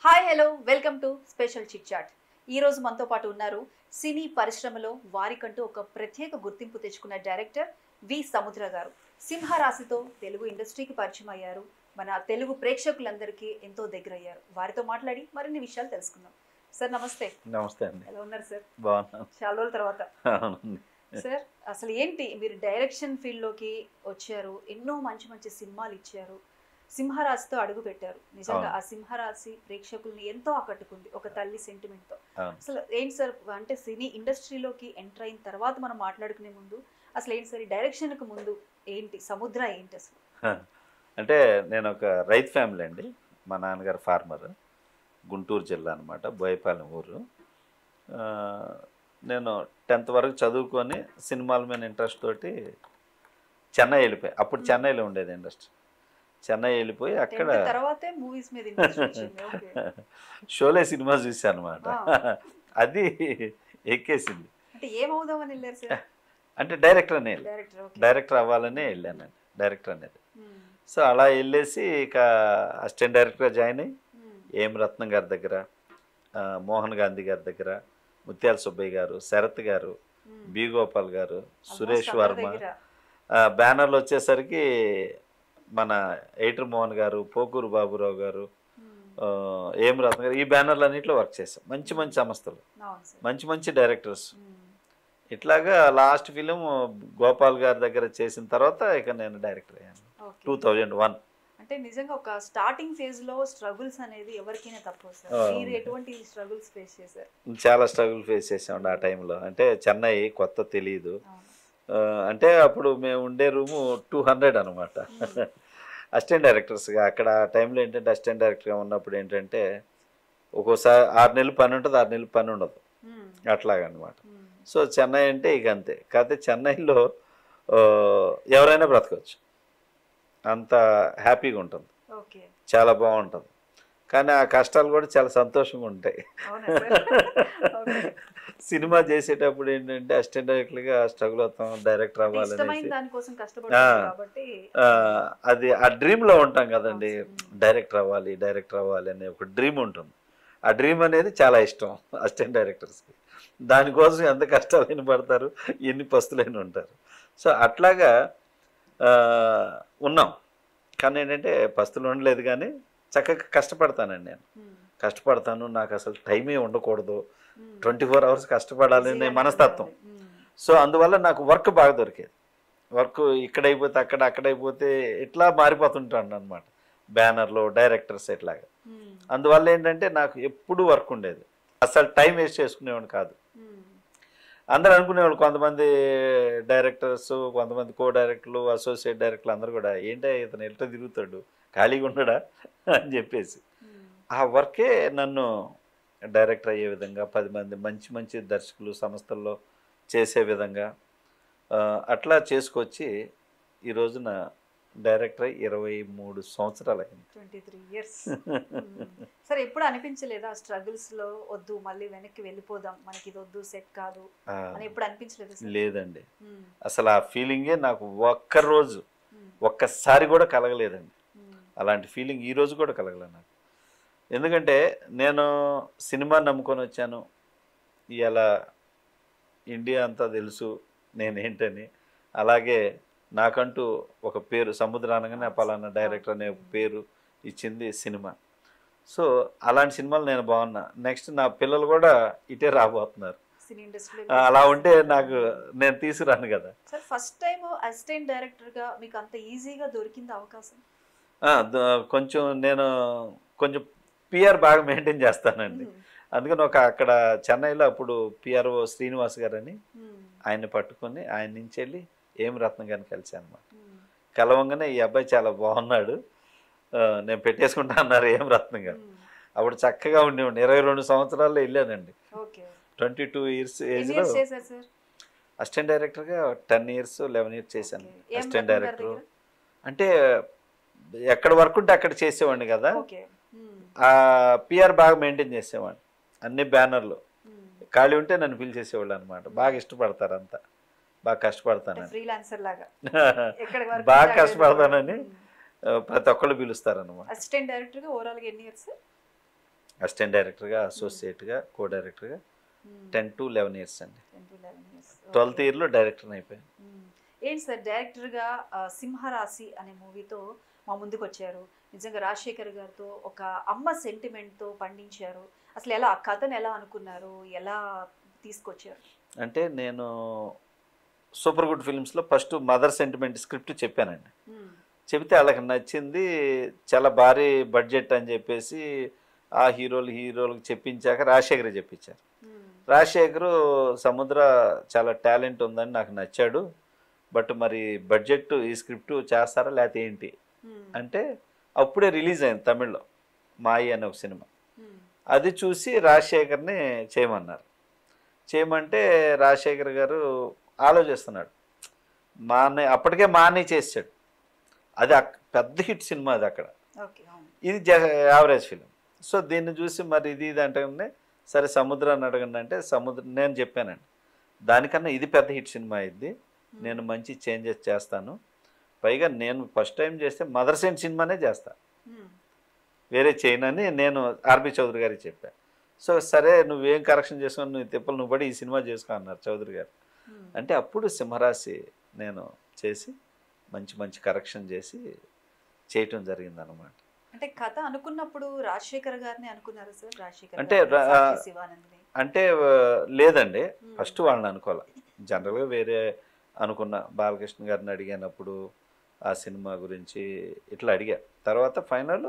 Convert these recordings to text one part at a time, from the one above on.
Hi hello welcome to special chit chat. ఈ రోజు మనతో పాటు ఉన్నారు సినీ పరిశ్రమలో వారికంటూ ఒక ప్రత్యేక గుర్తింపు తెచ్చుకున్న డైరెక్టర్ వి సముద్ర గారు. సింహరాశితో తెలుగు ఇండస్ట్రీకి పరిచయం అయ్యారు. మన తెలుగు ప్రేక్షకులందరికీ ఎంతో దగ్గరయ్యారు. వారితో మాట్లాడి మరిన్ని విషయాలు తెలుసుకుందాం. సార్ నమస్తే. నమస్తే అండి. ఎలా ఉన్నారు సార్? బాగున్నాను. చాలా రోజుల తర్వాత. అవునండి. సార్ అసలు ఏంటి మీరు డైరెక్షన్ ఫీల్డ్లోకి వచ్చారు, ఎన్నో మంచి మంచి సినిమాలు ఇచ్చారు, సింహరాశితో అడుగు పెట్టారు. నిజంగా ఆ సింహరాశి ప్రేక్షకుల్ని ఎంతో ఆకట్టుకుంది ఒక తల్లి సెంటిమెంట్తో. అసలు ఏంటి సార్, అంటే సినీ ఇండస్ట్రీలోకి ఎంటర్ అయిన తర్వాత మనం మాట్లాడుకునే ముందు అసలు ఏంటి సార్, ఈ డైరెక్షన్కి ముందు ఏంటి సముద్ర ఏంటి అసలు? అంటే నేను ఒక రైతు ఫ్యామిలీ అండి. మా నాన్నగారు ఫార్మర్, గుంటూరు జిల్లా అనమాట, బోయపాలెం ఊరు. నేను 10th వరకు చదువుకొని సినిమాల మీద ఇంట్రెస్ట్ తోటి చెన్నై వెళ్ళిపోయి, అప్పుడు చెన్నైలో ఉండేది ఇండస్ట్రీ. చెన్నై వెళ్ళిపోయి అక్కడ తర్వాతే మూవీస్ మీద ఇంట్రెస్ట్ వచ్చింది. ఓకే. షోలే సినిమా చూసాను అనమాట. అది ఎక్కేసింది. అంటే ఏమవుదామని వెళ్ళారు సార్? అంటే డైరెక్టర్ అనే డైరెక్టర్ అవ్వాలనే ఓకే. వెళ్ళానండి, డైరెక్టర్ అనేది. సో అలా వెళ్ళేసి ఇక అసిస్టెంట్ డైరెక్టర్గా జాయిన్ అయ్యి ఏం రత్నం గారి దగ్గర, మోహన్ గాంధీ గారి దగ్గర, ముత్యాల సుబ్బయ్య గారు, శరత్ గారు, బి గోపాల్ గారు, సురేష్ వర్మ, బ్యానర్లు వచ్చేసరికి మన ఎయిటర్ మోహన్ గారు, పోకూరు బాబురావు గారు, ఏం రత్నం గారు, ఈ బ్యానర్లు అన్నింటిలో వర్క్ చేశాం. మంచి మంచి సంస్థలు, మంచి మంచి డైరెక్టర్స్. ఇట్లాగా లాస్ట్ ఫిలిం గోపాల్ గారి దగ్గర చేసిన తర్వాత ఇక నేను డైరెక్టర్ అయ్యాను 2001. అంటే నిజంగా ఒక స్టార్టింగ్ ఫేజ్ లో స్ట్రగుల్స్ అనేది ఎవరికైనా తప్పదు సార్. మీరు ఎటువంటి స్ట్రగుల్స్ ఫేస్ చేశారు? చాలా స్ట్రగుల్ ఫేస్ చేసామండి ఆ టైంలో. అంటే చెన్నై కొత్త తెలియదు. అంటే అప్పుడు మేము ఉండే రూము 200 అనమాట. అసిస్టెంట్ డైరెక్టర్స్గా అక్కడ ఆ టైంలో ఏంటంటే అసిస్టెంట్ డైరెక్టర్గా ఉన్నప్పుడు ఏంటంటే ఒక్కోసారి 6 నెలలు పని ఉంటుంది, 6 నెలలు పని ఉండదు, అట్లాగనమాట. సో చెన్నై అంటే ఇక అంతే. కాకపోతే చెన్నైలో ఎవరైనా బ్రతకవచ్చు, అంత హ్యాపీగా ఉంటుంది, చాలా బాగుంటుంది. కానీ ఆ కష్టాలు కూడా చాలా సంతోషంగా ఉంటాయి. సినిమా చేసేటప్పుడు ఏంటంటే అసిస్టెంట్ డైరెక్టర్గా స్ట్రగుల్ అవుతాం, డైరెక్టర్ అవ్వాలనేసి. అది ఆ డ్రీమ్లో ఉంటాం కదండి, డైరెక్టర్ అవ్వాలి డైరెక్టర్ అవ్వాలి అనే ఒక డ్రీమ్ ఉంటుంది. ఆ డ్రీమ్ అనేది చాలా ఇష్టం అసిస్టెంట్ డైరెక్టర్స్కి. దానికోసం ఎంత కష్టాలైన పడతారు, ఎన్ని పస్తులైన ఉంటారు. సో అట్లాగా ఉన్నాం. కానీ ఏంటంటే పస్తులు ఉండలేదు, కానీ చక్కగా కష్టపడతానండి. నేను కష్టపడతాను, నాకు అసలు టైమే ఉండకూడదు, 24 hours కష్టపడాలనే మనస్తత్వం. సో అందువల్ల నాకు వర్క్ బాగా దొరికేది. వర్క్ ఇక్కడైపోతే అక్కడ, అక్కడైపోతే ఇట్లా మారిపోతుంటాను అనమాట, బ్యానర్లో డైరెక్టర్స్ ఇట్లాగా. అందువల్ల ఏంటంటే నాకు ఎప్పుడు వర్క్ ఉండేది, అసలు టైం వేస్ట్ చేసుకునేవాడు కాదు. అందరూ అనుకునేవాళ్ళు, కొంతమంది డైరెక్టర్స్, కొంతమంది కో డైరెక్టర్లు, అసోసియేట్ డైరెక్టర్లు అందరూ కూడా ఏంటో ఇతను ఎట్లా తిరుగుతాడు, ఖాళీగా ఉండడా అని చెప్పేసి. ఆ వర్కే నన్ను డైరెక్టర్ అయ్యే విధంగా, 10 మంది మంచి మంచి దర్శకులు సంస్థల్లో చేసే విధంగా అట్లా చేసుకొచ్చి ఈ రోజున డైరెక్టర్ 23 సంవత్సరాలు అయింది. 23 years. సరే, ఎప్పుడు అనిపించలేదా స్ట్రగుల్స్ లో వద్దు మళ్ళీ వెనక్కి వెళ్ళిపోదాం, మనకి ఇది వద్దు, సెట్ కాదు అని ఎప్పుడు అనిపించలేదు? లేదండి, అసలు ఆ ఫీలింగే నాకు ఒక్కరోజు ఒక్కసారి కూడా కలగలేదండి. అలాంటి ఫీలింగ్ ఈ రోజు కూడా కలగలేదు నాకు. ఎందుకంటే నేను సినిమా నమ్ముకొని వచ్చాను. ఇలా ఇండియా అంతా తెలుసు నేనేంటని. అలాగే నాకంటూ ఒక పేరు, సముద్ర అనగానే పలానా డైరెక్టర్ అనే పేరు ఇచ్చింది సినిమా. సో అలాంటి సినిమాలు నేను బాగున్నా. నెక్స్ట్ నా పిల్లలు కూడా ఇటే రాబోతున్నారు. అలా ఉంటే నాకు నేను తీసుకురాను కదా. సార్, ఫస్ట్ టైం అసిస్టెంట్ డైరెక్టర్గా మీకు అంత ఈజీగా దొరికింది అవకాశం? కొంచెం నేను కొంచెం పిఆర్ బాగా మెయింటైన్ చేస్తానండి. అందుకని అక్కడ చెన్నైలో అప్పుడు పిఆర్ఓ శ్రీనివాస్ గారని ఆయన్ని పట్టుకొని ఆయన నుంచి వెళ్ళి ఏం రత్నం గారిని కలిసి అనమాట. కలవంగానే ఈ అబ్బాయి చాలా బాగున్నాడు, నేను పెట్టేసుకుంటా అన్నారు ఏం రత్నం గారు. అప్పుడు చక్కగా ఉండేవాడిని. 22 సంవత్సరాల్లో వెళ్ళానండి. 22 years ఏజ్లో అసిస్టెంట్ డైరెక్టర్గా 10 years 11 years చేశాను. అసిస్టెంట్ డైరెక్టర్ అంటే ఎక్కడ వర్క్ ఉంటే అక్కడ చేసేవాడిని కదా. ఆ పిఆర్ బాగా మెయింటైన్ చేసేవాడిని. అన్ని బ్యానర్లు ఖాళీ ఉంటే నన్ను పిలిచేసేవాళ్ళు అనమాట. బాగా ఇష్టపడతారు అంతా, బాగా కష్టపడతానని, బాగా కష్టపడతానని ప్రతి ఒక్కళ్ళు పిలుస్తారు అనమాట. అసిస్టెంట్ డైరెక్టర్గా ఓవరాల్గా ఎన్ని ఇయర్స్? అసిస్టెంట్ డైరెక్టర్గా, అసోసియేట్గా, కో డైరెక్టర్గా 10 to 11 years అండి. 10 to 11 years. 12th ఇయర్లో డైరెక్టర్ అయిపోయాను. ఏంటి సార్ డైరెక్టర్గా సింహరాశి అనే మూవీతో మా ముందుకు వచ్చారు. నిజంగా రాజశేఖర్ గారితో ఒక అమ్మ సెంటిమెంట్తో పండించారు. అసలు ఎలా ఆ కథను ఎలా అనుకున్నారు, ఎలా తీసుకొచ్చారు? అంటే నేను సూపర్ గుడ్ ఫిల్మ్స్లో ఫస్ట్ మదర్ సెంటిమెంట్ స్క్రిప్ట్ చెప్పానండి. చెబితే వాళ్ళకి నచ్చింది. చాలా భారీ బడ్జెట్ అని చెప్పేసి ఆ హీరోలకు చెప్పించాక రాజశేఖర్ చెప్పించారు. రాజశేఖరు సముద్ర చాలా టాలెంట్ ఉందని నాకు నచ్చాడు, బట్ మరి బడ్జెట్ ఈ స్క్రిప్ట్ చేస్తారా లేకపోతే ఏంటి అంటే అప్పుడే రిలీజ్ అయింది తమిళ్లో మాయి అనే ఒక సినిమా. అది చూసి రాజశేఖర్ని చేయమన్నారు. చేయమంటే రాజశేఖర్ గారు ఆలోచిస్తున్నాడు. మా అన్నయ్య అప్పటికే మా అన్నయ్య చేసాడు. అది పెద్ద హిట్ సినిమా అది అక్కడ. ఇది యావరేజ్ ఫిలిం. సో దీన్ని చూసి మరి ఇది అంటే సరే సముద్రాన్ని అడగండి అంటే నేను చెప్పానండి దానికన్నా ఇది పెద్ద హిట్ సినిమా ఇది, నేను మంచి చేంజెస్ చేస్తాను, పైగా నేను ఫస్ట్ టైం చేస్తే మదర్ సెంట్ సినిమానే చేస్తాను, వేరే చేయనని నేను ఆర్బి చౌదరి గారికి చెప్పాను. సో సరే నువ్వేం కరెక్షన్ చేసుకుని నువ్వు తిప్పలు నువ్వు పడి ఈ సినిమా చేసుకో అన్నారు చౌదరి గారు. అంటే అప్పుడు సింహరాశి నేను చేసి మంచి మంచి కరెక్షన్ చేసి చేయటం జరిగింది అనమాట. అంటే కథ అనుకున్నప్పుడు రాజశేఖర్ గారిని అనుకున్నారు సార్? రాజశేఖర్ అంటే లేదండి, ఫస్ట్ వాళ్ళని అనుకోవాలి. జనరల్గా వేరే అనుకున్న బాలకృష్ణ గారిని అడిగినప్పుడు ఆ సినిమా గురించి ఇట్లా అడిగా. తర్వాత ఫైనల్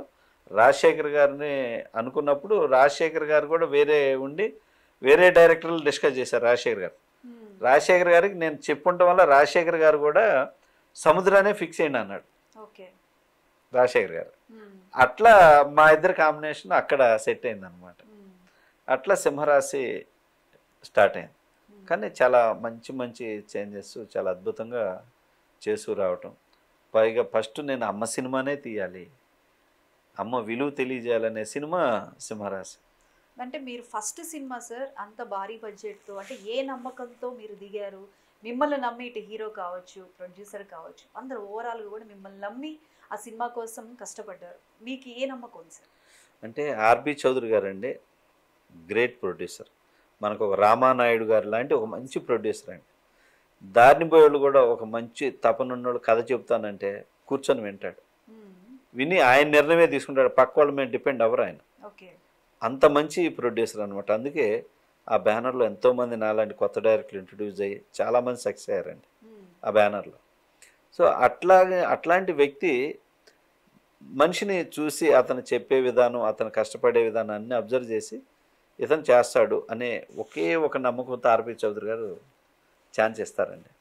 రాజశేఖర్ గారిని అనుకున్నప్పుడు రాజశేఖర్ గారు కూడా వేరే ఉండి వేరే డైరెక్టర్లు డిస్కస్ చేశారు రాజశేఖర్ గారు. రాజశేఖర్ గారికి నేను చెప్పుండటం వల్ల రాజశేఖర్ గారు కూడా సముద్రానే ఫిక్స్ అయ్యింది అన్నాడు రాజశేఖర్ గారు. అట్లా మా ఇద్దరు కాంబినేషన్ అక్కడ సెట్ అయింది అనమాట. అట్లా సింహరాశి స్టార్ట్ అయింది. కానీ చాలా మంచి మంచి చేంజెస్ చాలా అద్భుతంగా చేసు రావటం. పైగా ఫస్ట్ నేను అమ్మ సినిమానే తీయాలి, అమ్మ విలువ తెలియజేయాలనే సినిమా సింహరాశి. అంటే మీరు ఫస్ట్ సినిమా సార్ అంత భారీ బడ్జెట్తో అంటే ఏ నమ్మకంతో మీరు దిగారు? మిమ్మల్ని నమ్మి ఇటు హీరో కావచ్చు, ప్రొడ్యూసర్ కావచ్చు, అందరు ఓవరాల్గా కూడా మిమ్మల్ని నమ్మి ఆ సినిమా కోసం కష్టపడ్డారు. మీకు ఏ నమ్మకం ఉంది సార్? అంటే ఆర్బి చౌదరి గారు అండి గ్రేట్ ప్రొడ్యూసర్. మనకు ఒక రామానాయుడు గారు లాంటి ఒక మంచి ప్రొడ్యూసర్ అండి. దారిని పోయేవాళ్ళు కూడా ఒక మంచి తపనున్నోళ్ళు కథ చెప్తానంటే కూర్చొని వింటాడు, విని ఆయన నిర్ణయమే తీసుకుంటాడు. పక్క వాళ్ళ మీద డిపెండ్ అవ్వరు ఆయన. అంత మంచి ప్రొడ్యూసర్ అనమాట. అందుకే ఆ బ్యానర్లో ఎంతోమంది నాలాంటి కొత్త డైరెక్టర్లు ఇంట్రడ్యూస్ అయ్యి చాలామంది సక్సెస్ అయ్యారండి ఆ బ్యానర్లో. సో అట్లాంటి వ్యక్తి మనిషిని చూసి అతను చెప్పే విధానం, అతను కష్టపడే విధానం అన్నీ అబ్జర్వ్ చేసి ఇతను చేస్తాడు అనే ఒకే ఒక నమ్మకంతో ఆర్బి చౌదరి గారు ఛాన్స్ ఇస్తారండి.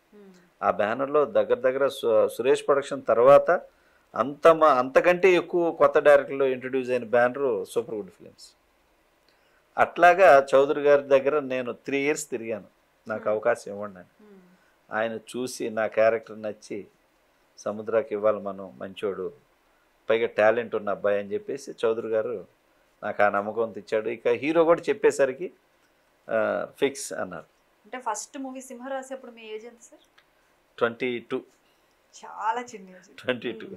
ఆ బ్యానర్లో దగ్గర సురేష్ ప్రొడక్షన్ తర్వాత అంతకంటే ఎక్కువ కొత్త డైరెక్టర్లు ఇంట్రడ్యూస్ అయిన బ్యానరు సూపర్ గుడ్ ఫిలిమ్స్. అట్లాగా చౌదరి గారి దగ్గర నేను 3 years తిరిగాను, నాకు అవకాశం ఇవ్వండి అని. ఆయన చూసి నా క్యారెక్టర్ నచ్చి సముద్రాకి ఇవ్వాలి మనం మంచోడు, పైగా టాలెంట్ ఉన్న అబ్బాయి అని చెప్పేసి చౌదరి గారు నాకు ఆ నమ్మకం తెచ్చాడు. ఇక హీరో కూడా చెప్పేసరికి ఫిక్స్ అన్నారు. అంటే ఫస్ట్ మూవీ సింహరాశి అప్పుడు మీ ఏజ్ ఎంత సార్? 22. చాలా చిన్న ఏజ్. 22.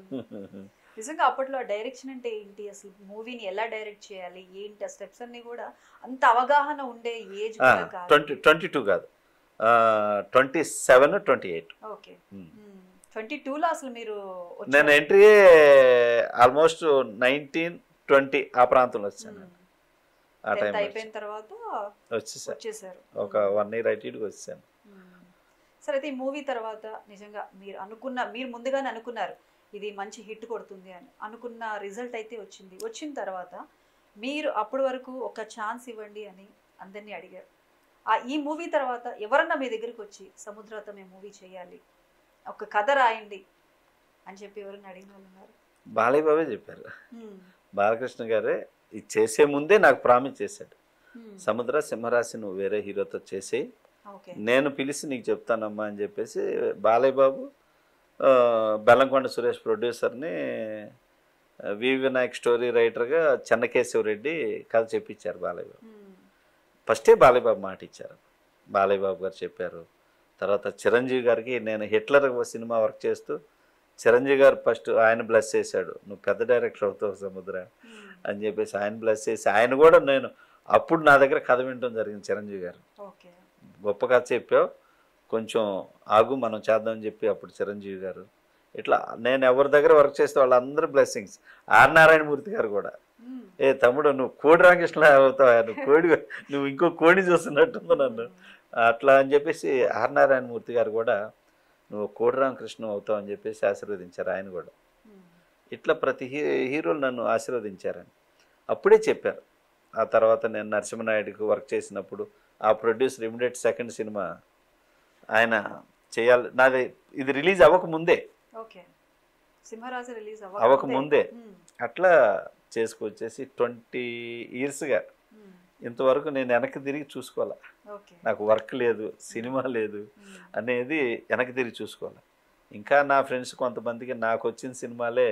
నిజంగా అప్పట్లో డైరెక్షన్ అంటే ఏంటి, అసలు మూవీని ఎలా డైరెక్ట్ చేయాలి ఏంటి, ఆ స్టెప్స్ అన్ని కూడా అంత అవగాహన ఉండే ఏజ్ కూడా కాదు. 22 కాదు, 27, 28. ఓకే. 22లో అసలు మీరు నేను ఎంట్రీ ఆల్మోస్ట్ 19, 20 ఆ ప్రాంతంలో వచ్చాను. ఆ టైం అయిపోయిన తర్వాత వచ్చేసారు. ఒక 1 year ఐటీకి వచ్చాను. సరే, అయితే ఈ మూవీ తర్వాత నిజంగా మీరు ముందుగానే అనుకున్నారు ఇది మంచి హిట్ కొడుతుంది అని అనుకున్న రిజల్ట్ అయితే వచ్చింది. వచ్చిన తర్వాత మీరు అప్పటి వరకు ఒక ఛాన్స్ ఇవ్వండి అని అందరినీ అడిగారు. ఈ మూవీ తర్వాత ఎవరన్నా మీ దగ్గరికి వచ్చి సముద్రతో మేము మూవీ చేయాలి, ఒక కథ రాయండి అని చెప్పి ఎవరన్నా అడిగిన వాళ్ళు ఉన్నారు? బాలయ్య బాబే చెప్పారు. బాలకృష్ణ గారే ఇది చేసే ముందే నాకు ప్రామిస్ చేశాడు, సముద్ర సింహరాశి నువ్వు వేరే హీరోతో చేసేయి, నేను పిలిచి నీకు చెప్తానమ్మా అని చెప్పేసి బాలయ్య బాబు బెల్లంకొండ సురేష్ ప్రొడ్యూసర్ని వి వినాయక్ స్టోరీ రైటర్గా చెన్నకేశవరెడ్డి కథ చెప్పించారు బాలయ్య బాబు. ఫస్టే బాలయ్య బాబు మాట ఇచ్చారు, బాలయ్య బాబు గారు చెప్పారు. తర్వాత చిరంజీవి గారికి నేను హిట్లర్ సినిమా వర్క్ చేస్తూ చిరంజీవి గారు ఫస్ట్ ఆయన బ్లెస్ చేశాడు, నువ్వు పెద్ద డైరెక్టర్ అవుతావు సముద్ర అని చెప్పేసి ఆయన బ్లెస్ చేసి ఆయన కూడా నేను అప్పుడు నా దగ్గర కథ వినడం జరిగింది. చిరంజీవి గారు ఓకే. గొప్ప కథ చెప్పావు, కొంచెం ఆగు మనం చేద్దామని చెప్పి అప్పుడు చిరంజీవి గారు. ఇట్లా నేను ఎవరి దగ్గర వర్క్ చేస్తే వాళ్ళందరూ బ్లెస్సింగ్స్. ఆర్ నారాయణమూర్తి గారు కూడా, ఏ తమ్ముడు నువ్వు కోడి రామకృష్ణ అవుతావా, నువ్వు ఇంకో కోడి చూస్తున్నట్టుంది నన్ను అట్లా అని చెప్పేసి ఆర్ నారాయణమూర్తి గారు కూడా నువ్వు కోడి రామకృష్ణ అవుతావు అని చెప్పేసి ఆశీర్వదించారు ఆయన కూడా. ఇట్లా ప్రతి హీరోలు నన్ను ఆశీర్వదించారని అప్పుడే చెప్పారు. ఆ తర్వాత నేను నరసింహనాయుడికి వర్క్ చేసినప్పుడు ఆ ప్రొడ్యూసర్ ఇమిడియట్ సెకండ్ సినిమా ఆయన చేయాలి, నాది ఇది రిలీజ్ అవ్వకముందే, ఓకే. సింహరాజు రిలీజ్ అవ్వకముందే అట్లా చేసుకొచ్చేసి 20 yearsగా ఇంతవరకు నేను వెనక్కి తిరిగి చూసుకోవాలి. నాకు వర్క్ లేదు, సినిమా లేదు అనేది వెనక్కి తిరిగి చూసుకోవాలి. ఇంకా నా ఫ్రెండ్స్ కొంతమందికి నాకు వచ్చిన సినిమాలే,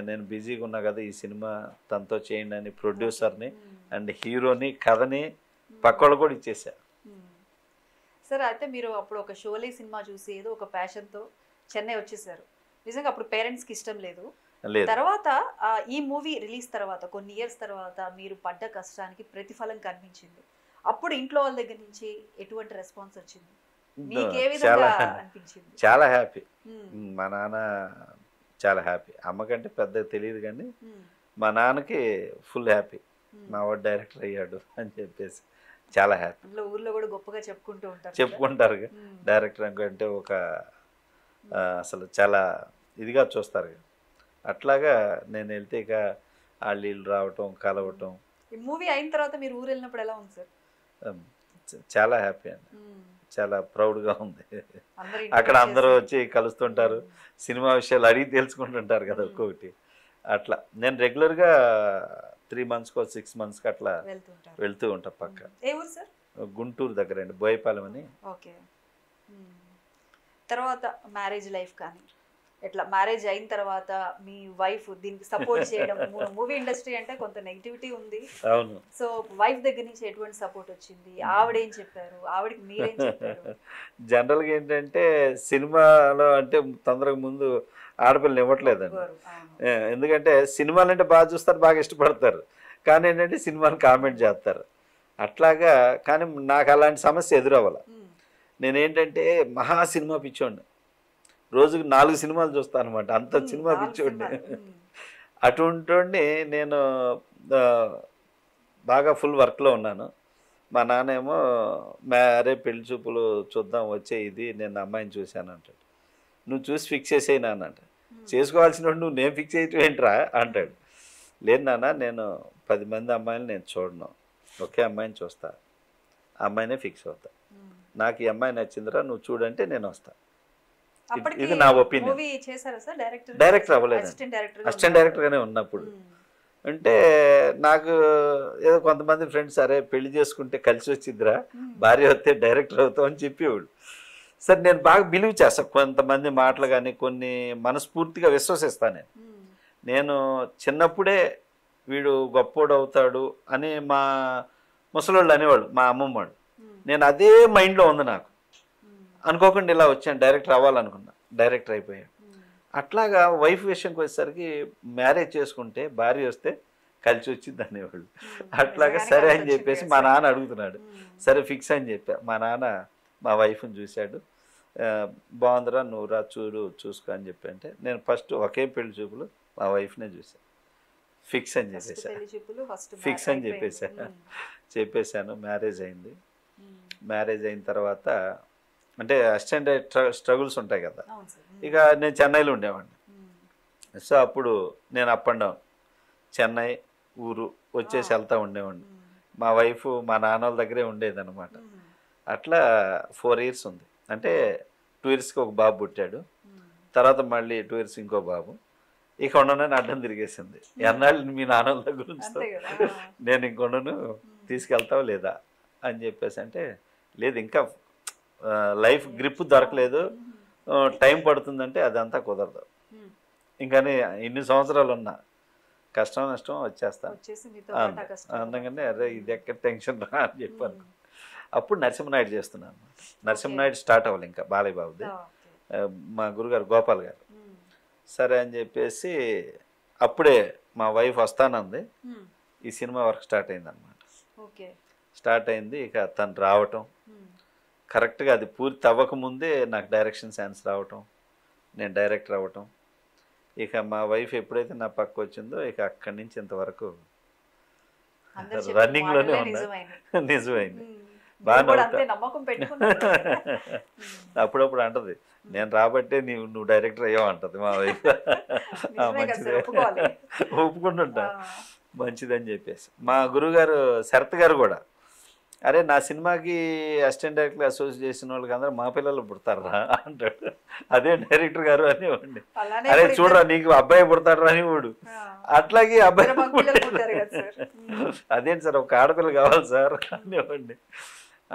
నేను బిజీగా ఉన్నా కదా ఈ సినిమా తనతో చేయండి అని ప్రొడ్యూసర్ని అండ్ హీరోని కథని పక్కోళ్ళు కూడా ఇచ్చేసారు. సార్ అయితే మీరు అప్పుడు ఒక షోలే సినిమా చూసి ఏదో ఒక ప్యాషన్తో చెన్నై వచ్చేసారు. నిజంగా అప్పుడు పేరెంట్స్కి ఇష్టం లేదు. తర్వాత ఈ మూవీ రిలీజ్ తర్వాత కొన్ని ఇయర్స్ తర్వాత మీరు పడ్డ కష్టానికి ప్రతిఫలం కనిపించింది. అప్పుడు ఇంట్లో వాళ్ళ దగ్గర నుంచి ఎటువంటి రెస్పాన్స్ వచ్చింది? మీకు ఏ విధంగా అనిపించింది? చాలా హ్యాపీ. మా నాన్న చాలా హ్యాపీ. అమ్మకంటే పెద్దగా తెలియదు కానీ మా నాన్నకి ఫుల్ హ్యాపీ. మా వాడు డైరెక్టర్ అయ్యాడు అని చెప్పేసి చాలా హ్యాపీ. ఊర్లో కూడా గొప్పగా చెప్పుకుంటారు. డైరెక్టర్ అంటే ఒక అసలు చాలా ఇదిగా చూస్తారు. అట్లాగా నేను వెళ్తే ఇక వాళ్ళు రావటం కలవటం. ఈ మూవీ అయిన తర్వాత మీరు ఊరు వెళ్ళినప్పుడు ఎలా ఉంది సార్? చాలా హ్యాపీ అండి, చాలా ప్రౌడ్గా ఉంది. అక్కడ అందరూ వచ్చి కలుస్తుంటారు, సినిమా విషయాలు అడిగి తెలుసుకుంటుంటారు కదా ఒక్కొక్కటి. అట్లా నేను రెగ్యులర్గా 3 monthsకో 6 monthsకి అట్లా వెళ్తూ ఉంటా. పక్క గుంటూరు దగ్గర అండి, బోయపాలెం అని. ఓకే. తర్వాత మ్యారేజ్ లైఫ్ కానీ ఎట్లా, మ్యారేజ్ అయిన తర్వాత మీ వైఫ్ దీనికి సపోర్ట్ చేయడం? మూవీ ఇండస్ట్రీ అంటే కొంత నెగిటివిటీ ఉంది. అవును. సో వైఫ్ దగ్గర నుంచి ఎటువంటి సపోర్ట్ వచ్చింది? ఆవిడేం చెప్పారు, ఆవిడకి మీరేం చెప్పారు? జనరల్గా ఏంటంటే సినిమాలో అంటే తొందరగా ముందు ఆడపిల్లని ఇవ్వట్లేదండి. ఎందుకంటే సినిమాలు అంటే బాగా చూస్తారు, బాగా ఇష్టపడతారు, కానీ ఏంటంటే సినిమాని కామెంట్ చేస్తారు అట్లాగా. కానీ నాకు అలాంటి సమస్య ఎదురవ్వాలి. నేనేంటంటే మహా సినిమా పిచ్చోండి, రోజుకి 4 సినిమాలు చూస్తాను అనమాట, అంత సినిమా పిచ్చోండి. అటువంటి నేను బాగా ఫుల్ వర్క్లో ఉన్నాను. మా నాన్నేమో అరే పెళ్లి చూపులు చూద్దాం వచ్చే ఇది, నేను అమ్మాయిని చూశాను అంటాడు. నువ్వు చూసి ఫిక్స్ చేసేయి నాన్న అంటే, చేసుకోవాల్సిన నువ్వు నేను ఫిక్స్ చేయటం ఏంట్రా అంటాడు. లేదు నాన్న, నేను 10 మంది అమ్మాయిలు నేను చూడను, ఒకే అమ్మాయిని చూస్తా, ఆ అమ్మాయినే ఫిక్స్ అవుతా, నాకు ఈ అమ్మాయి నచ్చిందిరా నువ్వు చూడంటే నేను వస్తా. ఇది నా ఒపీనియన్. డైరెక్టర్ అవ్వలేదు, అసిస్టెంట్ డైరెక్టర్గానే ఉన్నప్పుడు. అంటే నాకు ఏదో కొంతమంది ఫ్రెండ్స్ అరే పెళ్లి చేసుకుంటే కలిసి వచ్చిద్దిరా, భార్య వస్తే డైరెక్టర్ అవుతావు అని చెప్పేవాడు. సరే నేను బాగా బిలీవ్ చేస్తాను కొంతమంది మాటలు, కానీ కొన్ని మనస్ఫూర్తిగా విశ్వసిస్తాను. నేను చిన్నప్పుడే వీడు గొప్పోడు అవుతాడు అని మా ముసలోళ్ళు అనేవాళ్ళు, మా అమ్మమ్మ వాళ్ళు. నేను అదే మైండ్లో ఉంది నాకు. అనుకోకుండా ఇలా వచ్చాను, డైరెక్టర్ అవ్వాలనుకున్నా, డైరెక్టర్ అయిపోయాను. అట్లాగా వైఫ్ విషయంకి వచ్చేసరికి మ్యారేజ్ చేసుకుంటే భార్య వస్తే కలిసి వచ్చింది అనేవాళ్ళు. అట్లాగా సరే అని చెప్పేసి మా నాన్న అడుగుతున్నాడు, సరే ఫిక్స్ అని చెప్పా. మా నాన్న మా వైఫ్ని చూశాడు, బాగుందిరా నువ్వు రా చూసుకో అని చెప్పి. అంటే నేను ఫస్ట్ ఒకే పెళ్లి చూపులు మా వైఫ్నే చూసాను, ఫిక్స్ అని చెప్పేశాను. మ్యారేజ్ అయింది. మ్యారేజ్ అయిన తర్వాత అంటే అసిస్టెంట్ స్ట్రగుల్స్ ఉంటాయి కదా, ఇక నేను చెన్నైలో ఉండేవాడిని. సో అప్పుడు నేను అప్ అండ్ డౌన్ చెన్నై ఊరు వచ్చేసి వెళ్తూ ఉండేవాడిని. మా వైఫ్ మా నాన్న వాళ్ళ దగ్గరే ఉండేది అనమాట. అట్లా 4 years ఉంది. అంటే 2 yearsకి ఒక బాబు పుట్టాడు, తర్వాత మళ్ళీ 2 years ఇంకో బాబు. ఇక ఉండనని అడ్డం తిరిగేసింది. ఎన్నాళ్ళు మీ నాన్న వాళ్ళ దగ్గర ఉంచుతావు, నేను ఇంకొండను తీసుకెళ్తావు లేదా అని చెప్పేసి. అంటే లేదు ఇంకా లైఫ్ గ్రిప్ దొరకలేదు, టైం పడుతుందంటే అదంతా కుదరదు. ఇంకని ఇన్ని సంవత్సరాలు ఉన్నా కష్టం నష్టం వచ్చేస్తాను. అందుకని అరే ఇది ఎక్కడ టెన్షన్ రా అని చెప్పాను. అప్పుడు నరసింహనాయుడు చేస్తున్నాను. నరసింహనాయుడు స్టార్ట్ అవ్వాలి ఇంకా బాలయ్య బాబుది, మా గురుగారు గోపాల్ గారు. సరే అని చెప్పేసి అప్పుడే మా వైఫ్ వస్తానంది, Hmm. ఈ సినిమా వర్క్ స్టార్ట్ అయింది అనమాట. ఓకే. స్టార్ట్ అయింది, ఇక తను రావటం కరెక్ట్గా అది పూర్తి అవ్వకముందే నాకు డైరెక్షన్ సెన్స్ రావటం, నేను డైరెక్టర్ అవ్వటం. ఇక మా వైఫ్ ఎప్పుడైతే నా పక్క వచ్చిందో ఇక అక్కడి నుంచి ఇంతవరకు అందరు చెప్పిన రన్నింగ్లోనే మాటలే ఉన్నా. నిజమైనవి. నిజమైంది. Hmm. బాగా మీరు కూడా నవ్వుతా. అంతే నమ్మకం పెట్టుకున్నారు కదా? అప్పుడప్పుడు అంటది, నేను రాబట్టే నువ్వు డైరెక్టర్ అయ్యావు అంటది మా వైఫ్. నిజమే కదా సార్, ఒప్పుకోవాలి. ఒప్పుకుంటుంటా, ఆ. మంచిదని చెప్పేసి. మా గురుగారు శరత్ గారు కూడా, అరే నా సినిమాకి అసిస్టెంట్ డైరెక్టర్ అసోసియేట్ చేసిన వాళ్ళకి అందరూ మా పిల్లలు పుడతారా అంటాడు. అదే డైరెక్టర్ గారు అనేవాడిని. అలానే అరే ఇప్పుడు చూడరా నీకు అబ్బాయి పుడతాడు అనేవాడు. ఆ. అట్లాగే అబ్బాయి ఇద్దరు మగపిల్లలు పుట్టారు కదా సార్. అదేంటి సార్ ఒక ఆడపిల్ల కావాలి సార్ అనేవాడిని.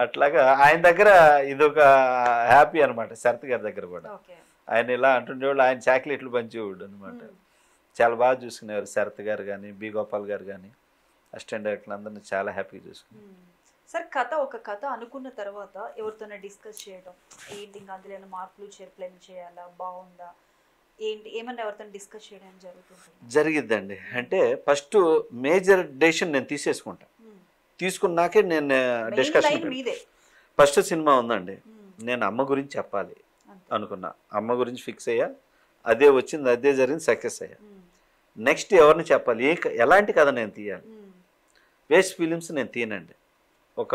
అట్లాగా ఆయన దగ్గర ఇదొక హ్యాపీ అనమాట. శరత్ గారి దగ్గర కూడా ఓకే. ఆయన ఇలా అంటుండేవాళ్ళు, ఆయన చాక్లెట్లు పంచేవాడు అనమాట. చాలా బాగా చూసుకునేవారు శరత్ గారు కానీ, బి గోపాల్ గారు కానీ, అసిస్టెంట్ డైరెక్టర్లు అందరినీ చాలా హ్యాపీగా చూసుకున్నారు. సార్ ఒక కథ అనుకున్న తర్వాత ఎవరితోనే డిస్కస్ చేయడం, ఏంటి ఇంకా అందులో ఏమైనా మార్పులు చేర్పులు ఏమైనా చేయాలా, బాగుందా ఏంటి, ఏమన్నా ఎవరితో డిస్కస్ చేయడం జరుగుతుంది? జరిగిద్దండి. అంటే ఫస్ట్ మేజర్ డెసిషన్ నేను తీసేసుకుంటా. తీసుకున్నాకే నేను డిస్కషన్. మీదే ఫస్ట్ సినిమా ఉందండి, Hmm. నేను అమ్మ గురించి చెప్పాలి అంతే. అనుకున్నా. అమ్మ గురించి ఫిక్స్ అయ్యా, అదే వచ్చింది, అదే జరిగింది, సక్సెస్ అయ్యా. Hmm. నెక్స్ట్ ఎవరిని చెప్పాలి, ఎలాంటి కథ నేను తీయాలి. Hmm. వేస్ట్ ఫిలిమ్స్ నేను తీయనండి. ఒక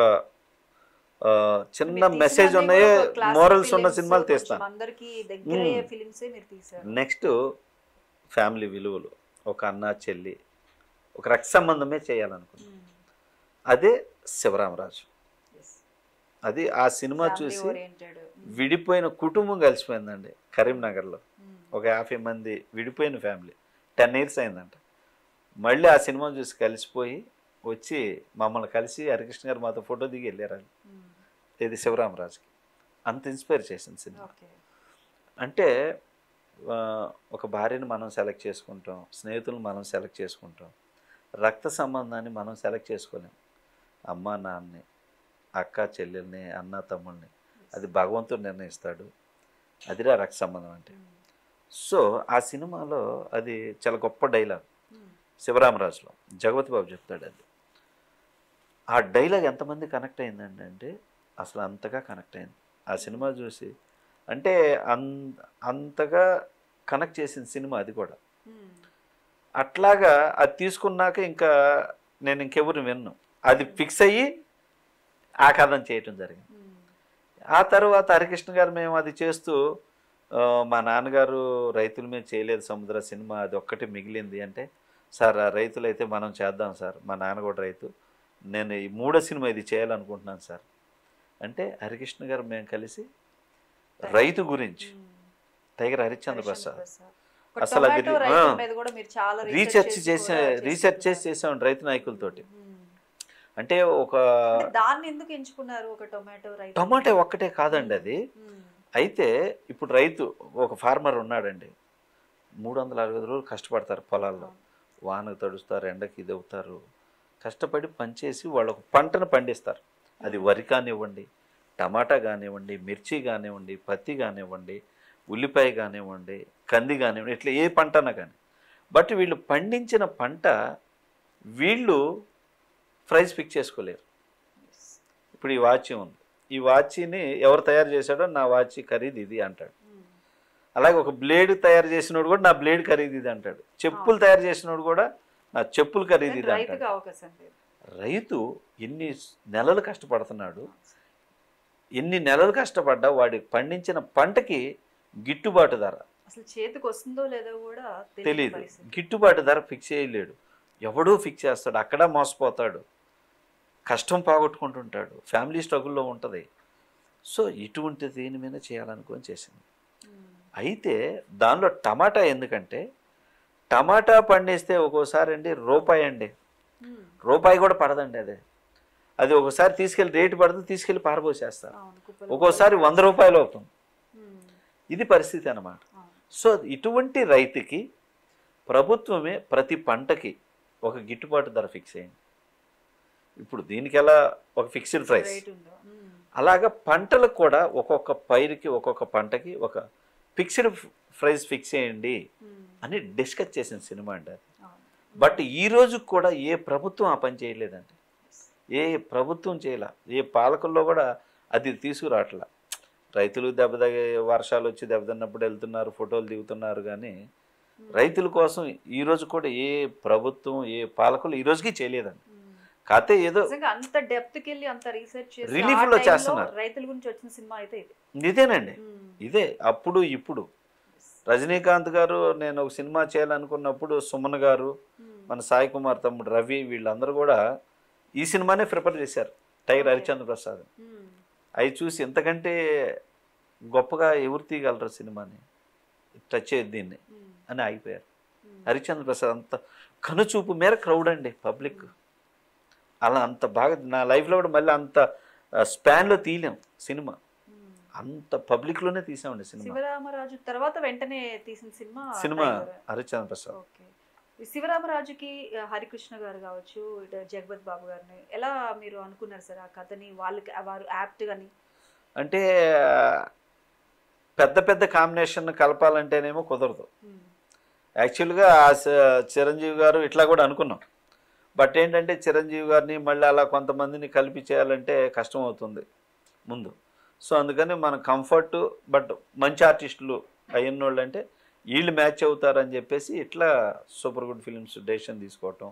చిన్న మీరు తీసిన మెసేజ్ అన్ని ఉన్నాయే, కూడా ఒక classic మోరల్స్ ఉన్న films, సినిమాలు కొంచెం తీస్తాను. అందరికీ దగ్గరయ్యే ఫిలిమ్సే మీరు తీశారు. నెక్స్ట్ ఫ్యామిలీ విలువలు, ఒక అన్న చెల్లి, ఒక రక్త సంబంధమే చేయాలనుకున్నాను. Hmm. అదే శివరామరాజు. Yes. అది ఆ సినిమా Family చూసి oriented. విడిపోయిన కుటుంబం కలిసిపోయిందండి. కరీంనగర్లో Hmm. ఒక 50 మంది విడిపోయిన ఫ్యామిలీ 10 years అయిందంట. మళ్ళీ ఆ సినిమా చూసి కలిసిపోయి వచ్చి మమ్మల్ని కలిసి హరికృష్ణ గారు మాతో ఫోటో దిగి వెళ్ళారు. Hmm. ఇది శివరామరాజుకి అంత ఇన్స్పైర్ చేసింది సినిమా. Okay. అంటే ఒక భార్యని మనం సెలెక్ట్ చేసుకుంటాం, స్నేహితులను మనం సెలెక్ట్ చేసుకుంటాం, రక్త సంబంధాన్ని మనం సెలెక్ట్ చేసుకోలేం. అమ్మ నాన్నని, అక్క చెల్లెల్ని, అన్న తమ్ముల్ని, అది భగవంతుడు నిర్ణయిస్తాడు. అదిరా రక్త సంబంధం అంటే. Hmm. సో ఆ సినిమాలో అది చాలా గొప్ప డైలాగ్. Hmm. శివరామరాజులో జగపతి బాబు చెప్తాడు. అది ఆ డైలాగ్ ఎంతమంది కనెక్ట్ అయిందండి అంటే అసలు అంతగా కనెక్ట్ అయింది ఆ సినిమా చూసి. అంటే అంతగా కనెక్ట్ చేసిన సినిమా అది కూడా. Hmm. అట్లాగా అది తీసుకున్నాక ఇంకా నేను ఇంకెవరు విన్ను, అది ఫిక్స్ అయ్యి ఆ కథను చేయటం జరిగింది. Hmm. ఆ తర్వాత హరికృష్ణ గారు మేము అది చేస్తూ మా నాన్నగారు రైతుల మీద చేయలేదు సముద్ర సినిమా, అది ఒక్కటి మిగిలింది అంటే, సార్ ఆ రైతులు అయితే మనం చేద్దాం సార్, మా నాన్న కూడా రైతు, నేను ఈ 3వ సినిమా ఇది చేయాలనుకుంటున్నాను సార్ అంటే హరికృష్ణ గారు మేము కలిసి రైతు గురించి, Hmm. టైగర్ హరిశ్చంద్ర ప్రసాద్ ఒక అసలు అది టొమాటో రైతు మీద కూడా మీరు చాలా రీసెర్చ్ కూడా రీసెర్చ్ చేస్తున్నారు. చేసాం రైతు నాయకులతోటి. Hmm. అంటే ఒక అంటే దాన్ని ఎందుకు ఎంచుకున్నారు, ఒక టొమాటో రైతు? టమాటా ఒక్కటే కాదండి అది. Hmm. అయితే ఇప్పుడు రైతు ఒక ఫార్మర్ ఉన్నాడండి, 365 రోజులు కష్టపడతారు పొలాల్లో, వానకు తడుస్తారు, ఎండకి ఇది అవుతారు, కష్టపడి పనిచేసి వాళ్ళు ఒక పంటను పండిస్తారు. అది వరి కానివ్వండి, టమాటా కానివ్వండి, మిర్చి కానివ్వండి, పత్తి కానివ్వండి, ఉల్లిపాయ కానివ్వండి, కంది కానివ్వండి, ఇట్లా ఏ పంటనా కానీ. బట్ వీళ్ళు పండించిన పంట వీళ్ళు ప్రైస్ ఫిక్స్ చేసుకోలేరు. ఇప్పుడు ఈ వాచ్ ఉంది, ఈ వాచ్ని ఎవరు తయారు చేశాడో నా వాచ్ ఖరీదు ఇది అంటాడు. అలాగే ఒక బ్లేడ్ తయారు చేసినోడు కూడా నా బ్లేడ్ ఖరీదు ఇది అంటాడు. చెప్పులు తయారు చేసినోడు కూడా నా చెప్పులు ఖరీదు ఇది అంటాడు. రైతుగా అవకాశం లేదు. రైతు ఎన్ని నెలలు కష్టపడుతున్నాడు, ఎన్ని నెలలు కష్టపడ్డా వాడి పండించిన పంటకి గిట్టుబాటు ధర అసలు చేతికి వస్తుందో లేదో కూడా తెలియదు. గిట్టుబాటు ధర ఫిక్స్ చేయలేడు, ఎవడో ఫిక్స్ చేస్తాడు, అక్కడ మోసపోతాడు, కష్టం పోగొట్టుకుంటుంటాడు, ఫ్యామిలీ స్ట్రగుల్లో ఉంటుంది. సో ఇటువంటి దీని మీద చేయాలనుకొని చేసింది. అయితే దానిలో టమాటా ఎందుకంటే, టమాటా పండిస్తే ఒక్కోసారి అండి రూపాయి కూడా పడదండి. అది ఒకసారి తీసుకెళ్ళి రేటు పడుతుంది, తీసుకెళ్ళి పారబోసేస్తారు, ఒక్కోసారి 100 రూపాయలు అవుతుంది. ఇది పరిస్థితి అన్నమాట. సో ఇటువంటి రైతుకి ప్రభుత్వమే ప్రతి పంటకి ఒక గిట్టుబాటు ధర ఫిక్స్ అయింది. ఇప్పుడు దీనికి ఎలా ఒక ఫిక్స్డ్ ప్రైస్, అలాగా పంటలకు కూడా ఒక్కొక్క పైరుకి ఒక్కొక్క పంటకి ఒక ఫిక్స్డ్ ప్రైస్ ఫిక్స్ చేయండి అని డిస్కస్ చేసిన సినిమా అండి అది. బట్ ఈ రోజు కూడా ఏ ప్రభుత్వం ఆ పని చేయలేదండి. ఏ ప్రభుత్వం చేయలే, ఏ పాలకుల్లో కూడా అది తీసుకురావట్లా. రైతులు వర్షాలు వచ్చి దెబ్బతిన్నప్పుడు వెళ్తున్నారు, ఫోటోలు దిగుతున్నారు, కానీ రైతుల కోసం ఈ రోజు కూడా ఏ ప్రభుత్వం ఏ పాలకులు ఈ రోజుకి చేయలేదండి. కాకపోతే ఏదో అంత డెప్త్ కి వెళ్ళి అంత రీసెర్చ్ చేసి రిలీఫ్ లో చేస్తున్నారు. రైతుల గురించి వచ్చిన సినిమా అయితే ఇదేనండి. ఇదే అప్పుడు ఇప్పుడు రజనీకాంత్ గారు నేను ఒక సినిమా చేయాలనుకున్నప్పుడు సుమన్ గారు, మన సాయి కుమార్ తమ్ముడు రవి, వీళ్ళందరూ కూడా ఈ సినిమానే ప్రిపేర్ చేశారు, టైగర్ హరిశ్చంద్ర ప్రసాద్. అవి చూసి ఎంతకంటే గొప్పగా ఎవరు తీయగలరు సినిమాని, టచ్ అయ్యేది దీన్ని అని ఆగిపోయారు. హరిశ్చంద్ర ప్రసాద్ అంత కనుచూపు మేర క్రౌడ్ అండి, పబ్లిక్. అలా అంత బాగా నా లైఫ్లో కూడా మళ్ళీ అంత స్పాన్లో తీయలేం సినిమా, అంత పబ్లిక్లోనే తీసామండి సినిమా. శివరామరాజు తర్వాత వెంటనే తీసిన సినిమా హరిశ్చంద్ర ప్రసాద్. శివరామరాజుకి హరికృష్ణ గారు కావచ్చు, జగపతి బాబు గారిని ఎలా మీరు అనుకున్నారు సార్ ఆ కథని? వారు యాప్ట్ గాని అంటే పెద్ద పెద్ద కాంబినేషన్ కలపాలంటేనేమో కుదరదు. యాక్చువల్గా చిరంజీవి గారు ఇట్లా కూడా అనుకున్నాం, బట్ ఏంటంటే చిరంజీవి గారిని మళ్ళీ అలా కొంతమందిని కలిపి చేయాలంటే కష్టం అవుతుంది ముందు. సో అందుకని మన కంఫర్ట్ బట్ మంచి ఆర్టిస్టులు అయ్యన్నోళ్ళు అంటే వీళ్ళు మ్యాచ్ అవుతారని చెప్పేసి ఇట్లా సూపర్ గుడ్ ఫిలిమ్స్ డెసిషన్ తీసుకోవటం.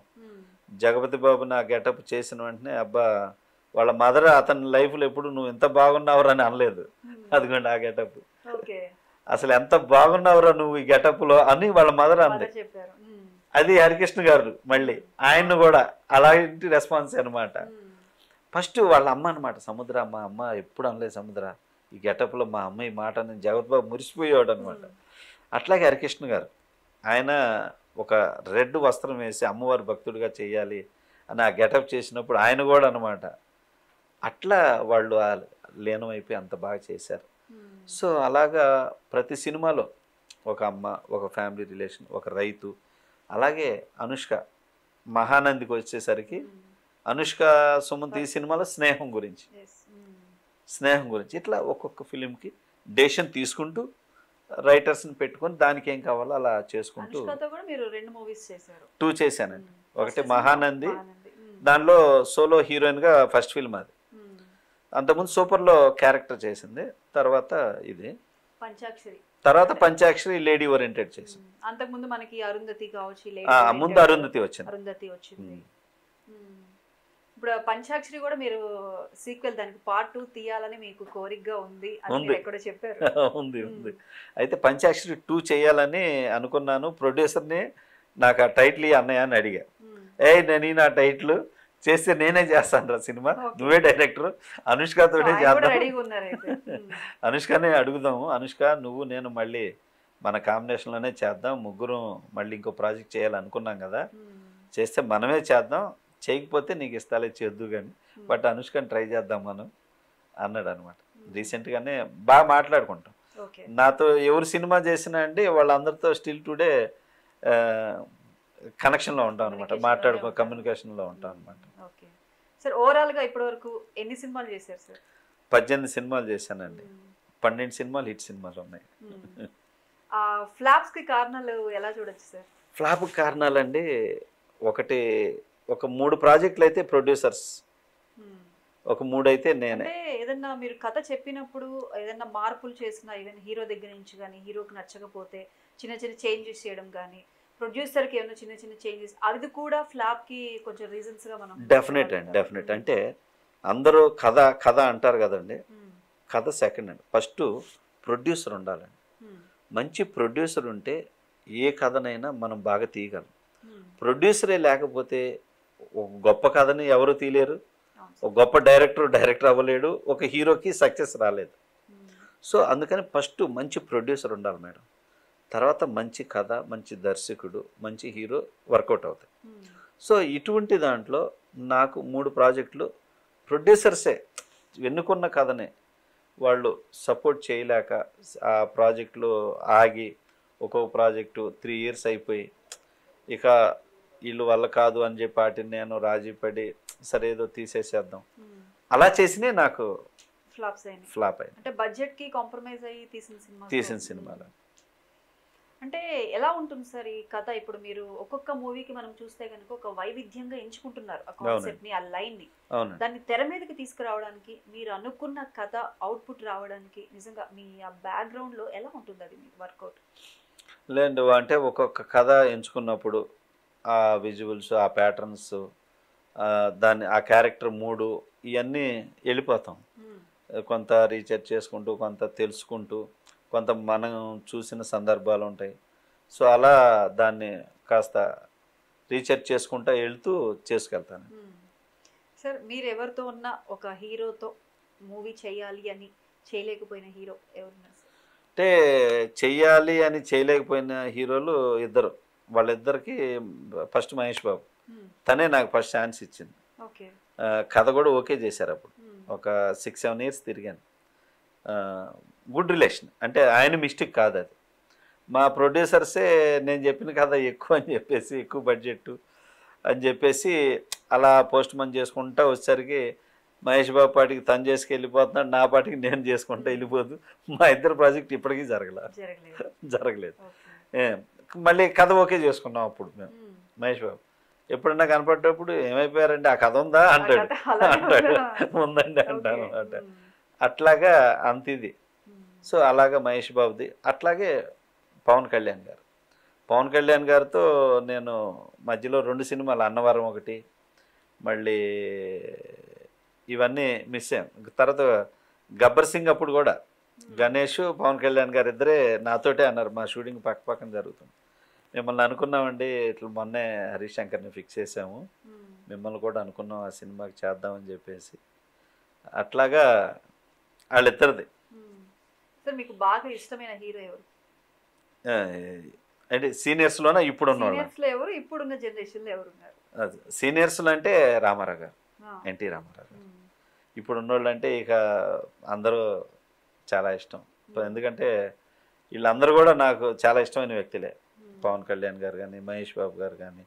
జగపతి బాబు నా గెటప్ చేసిన వెంటనే అబ్బా వాళ్ళ మదర్ అతని లైఫ్లో ఎప్పుడు నువ్వు ఎంత బాగున్నావురా అని అనలేదు. అదిగోండి ఆ గెటప్, అసలు ఎంత బాగున్నావురా నువ్వు ఈ గెటప్లో అని వాళ్ళ మదర్ అంది. అది హరికృష్ణ గారు మళ్ళీ ఆయన్ను కూడా అలాంటి రెస్పాన్స్ అనమాట. ఫస్ట్ వాళ్ళ అమ్మ అనమాట, సముద్ర, మా అమ్మ ఎప్పుడు అనలేదు సముద్ర ఈ గెటప్లో మా అమ్మ ఈ మాట అని జగపతి బాబు మురిసిపోయాడు అనమాట. అట్లాగే హరికృష్ణ గారు ఆయన ఒక రెడ్ వస్త్రం వేసి అమ్మవారి భక్తుడిగా చేయాలి అని ఆ గెటప్ చేసినప్పుడు ఆయన కూడా అనమాట అట్లా వాళ్ళు లీనమైపోయి అంత బాగా చేశారు. సో అలాగా ప్రతి సినిమాలో ఒక అమ్మ, ఒక ఫ్యామిలీ రిలేషన్, ఒక రైతు. అలాగే అనుష్క మహానందికి వచ్చేసరికి అనుష్క సుమంత్ ఈ సినిమాలో స్నేహం గురించి ఇట్లా ఒక్కొక్క ఫిలింకి డెసిషన్ తీసుకుంటూ రైటర్స్ని పెట్టుకొని దానికి ఏం కావాలో అలా చేసుకుంటూ 2 చేశానండి. ఒకటి మహానంది, దానిలో సోలో హీరోయిన్గా ఫస్ట్ ఫిల్మ్ అది. అంతకుముందు సూపర్లో క్యారెక్టర్ చేసింది, తర్వాత ఇది తర్వాత పంచాక్షరి లేడీ ఓరియంటెడ్ చేసింది. అంతకుముందు మనకి అరుంధతి కావచ్చు, ముందు అరుంధతి వచ్చింది. ఇప్పుడు పంచాక్షరి కూడా మీరు సీక్వెల్ దానికి పార్ట్ 2 తీయాలని మీకు కోరికగా ఉంది అని ఎక్కడో చెప్పారు. ఉంది. అయితే పంచాక్షరి 2 చేయాలని అనుకున్నాను. ప్రొడ్యూసర్ని నాకు ఆ టైటిల్ అన్నయ్య అని అడిగా. నేను ఆ టైటిల్ చేస్తే నేనే చేస్తాను రా సినిమా, నువ్వే డైరెక్టర్, అనుష్కతోనే చేద్దాం, అనుష్కనే అడుగుదాము, అనుష్క నువ్వు నేను మళ్ళీ మన కాంబినేషన్లోనే చేద్దాం, ముగ్గురు మళ్ళీ ఇంకో ప్రాజెక్ట్ చేయాలనుకున్నాం కదా, చేస్తే మనమే చేద్దాం, చేయకపోతే నీకు ఇస్తాలే చేద్దు కానీ బట్ అనుష్కని ట్రై చేద్దాం మనం అన్నాడు అనమాట. రీసెంట్గానే బాగా మాట్లాడుకుంటాం. నాతో ఎవరు సినిమా చేసినా అండి వాళ్ళందరితో స్టిల్ టుడే కనెక్షన్లో ఉంటాం అనమాట, కమ్యూనికేషన్లో ఉంటాం అనమాట. సార్ ఓవరాల్గా ఇప్పటి వరకు ఎన్ని సినిమాలు చేశారు సార్? 18 సినిమాలు చేశానండి. 12 సినిమాలు హిట్ సినిమాలు ఉన్నాయి. ఫ్లాప్స్కి కారణాలు ఎలా చూడొచ్చు సార్? ఫ్లాప్ కారణాలండి, ఒక 3 ప్రాజెక్టులు అయితే ప్రొడ్యూసర్స్, ఒక 3 అయితే నేనే. ఏదన్నా మీరు కథ చెప్పినప్పుడు ఏదన్నా మార్పులు చేసినా, ఈవెన్ హీరో దగ్గర నుంచి కానీ హీరోకి నచ్చకపోతే చిన్న చిన్న చేంజెస్ చేయడం కానీ, ప్రొడ్యూసర్కి ఏమైనా చిన్న చిన్న చేంజెస్, అది కూడా ఫ్లాప్కి కొంచెం రీజన్స్గా మనం డెఫినెట్ అంటే అందరూ కథ అంటారు కదండి, కథ సెకండ్ అండి, ఫస్ట్ ప్రొడ్యూసర్ ఉండాలండి. మంచి ప్రొడ్యూసర్ ఉంటే ఏ కథనైనా మనం బాగా తీయగలం. ప్రొడ్యూసరే లేకపోతే ఒక గొప్ప కథని ఎవరు తీయలేరు, ఒక గొప్ప డైరెక్టర్ అవ్వలేడు, ఒక హీరోకి సక్సెస్ రాలేదు. సో అందుకని ఫస్ట్ మంచి ప్రొడ్యూసర్ ఉండాలి మేడం, తర్వాత మంచి కథ, మంచి దర్శకుడు, మంచి హీరో వర్కౌట్ అవుతాయి. సో ఇటువంటి దాంట్లో నాకు 3 ప్రాజెక్టులు ప్రొడ్యూసర్సే ఎన్నుకున్న కథనే వాళ్ళు సపోర్ట్ చేయలేక ఆ ప్రాజెక్టులో ఆగి ఒక్కొక్క ప్రాజెక్టు 3 ఇయర్స్ అయిపోయి ఇక వీళ్ళు వల్ల కాదు అని చెప్పి వాటిని నేను రాజీ పడి సరే ఏదో తీసేసేద్దాం అలా చేసినే నాకు ఫ్లాప్ అయింది. అంటే బడ్జెట్ కి కాంప్రమైజ్ అయ్యి తీసిన సినిమాలు. అంటే ఎలా ఉంటుంది సార్ ఈ కథ? ఇప్పుడు మీరు ఒక్కొక్క మూవీకి మనం చూస్తే కనుక ఒక వైవిధ్యంగా ఎంచుకుంటున్నారు ఆ కాన్సెప్ట్ ని, ఆ లైన్ ని. దాన్ని తెర మీదకి తీసుకురావడానికి, మీరు అనుకున్న కథ అవుట్పుట్ రావడానికి నిజంగా మీ ఆ బ్యాక్గ్రౌండ్ లో ఎలా ఉంటుంది అది మీకు వర్కౌట్? లేదు అంటే ఒక్కొక్క కథ ఎంచుకున్నప్పుడు ఆ విజువల్స్, ఆ ప్యాటర్న్స్, దాన్ని ఆ క్యారెక్టర్ మూడు ఇవన్నీ వెళ్ళిపోతాం. కొంత రీసెర్చ్ చేసుకుంటూ, కొంత తెలుసుకుంటూ, కొంత మనం చూసిన సందర్భాలు ఉంటాయి. సో అలా దాన్ని కాస్త రీసెర్చ్ చేసుకుంటూ వెళ్తూ చేసుకెళ్తాను. సార్ మీరు ఎవరితో ఉన్న ఒక హీరోతో మూవీ చేయాలి అని చేయలేకపోయిన హీరో ఎవరున్నారు సార్? అంటే చెయ్యాలి అని చేయలేకపోయిన హీరోలు ఇద్దరు. వాళ్ళిద్దరికి ఫస్ట్ మహేష్ బాబు, తనే నాకు ఫస్ట్ ఛాన్స్ ఇచ్చింది. కథ కూడా ఓకే చేశారు. అప్పుడు ఒక 6-7 ఇయర్స్ తిరిగాను. గుడ్ రిలేషన్, అంటే ఆయన మిస్టేక్ కాదు అది. మా ప్రొడ్యూసర్సే నేను చెప్పిన కథ ఎక్కువ అని చెప్పేసి, ఎక్కువ బడ్జెట్ అని చెప్పేసి అలా పోస్ట్ మన్ చేసుకుంటా వచ్చేసరికి మహేష్ బాబు పాటికి తను చేసుకు వెళ్ళిపోతున్నాడు, నా పాటికి నేను చేసుకుంటా వెళ్ళిపోదు. మా ఇద్దరు ప్రాజెక్ట్ ఇప్పటికీ జరగలేదు. మళ్ళీ కథ ఓకే చేసుకున్నాం అప్పుడు మేము. మహేష్ బాబు ఎప్పుడన్నా కనపడేటప్పుడు ఏమైపోయారంటే ఆ కథ ఉందా అంటాడు. ఉందండి అంటాను అనమాట. అట్లాగా అంత ఇది. సో అలాగా మహేష్ బాబుది. అట్లాగే పవన్ కళ్యాణ్ గారితో నేను మధ్యలో 2 సినిమాలు, అన్నవరం ఒకటి, మళ్ళీ ఇవన్నీ మిస్ అయ్యాం. తర్వాత గబ్బర్ సింగ్ అప్పుడు కూడా గణేష్, పవన్ కళ్యాణ్ గారు ఇద్దరే నాతోటే అన్నారు. మా షూటింగ్ పక్కన జరుగుతుంది. మిమ్మల్ని అనుకున్నామండి, ఇట్లా మొన్నే హరీష్ శంకర్ని ఫిక్స్ చేసాము, మిమ్మల్ని కూడా అనుకున్నాం ఆ సినిమాకి చేద్దామని చెప్పేసి. అట్లాగా వాళ్ళిద్దరిది. సార్ మీకు బాగా ఇష్టమైన హీరో ఎవరు? అంటే సీనియర్స్లోనా ఇప్పుడున్న ఎవరు? ఇప్పుడున్న జనరేషన్లో ఎవరున్నారు? సీనియర్స్లో అంటే రామారావు గారు, ఎన్టీ రామారావు గారు. ఇప్పుడున్న వాళ్ళు అంటే ఇక అందరూ చాలా ఇష్టం. ఎందుకంటే వీళ్ళందరూ కూడా నాకు చాలా ఇష్టమైన వ్యక్తులే. పవన్ కళ్యాణ్ గారు కానీ, మహేష్ బాబు గారు కానీ,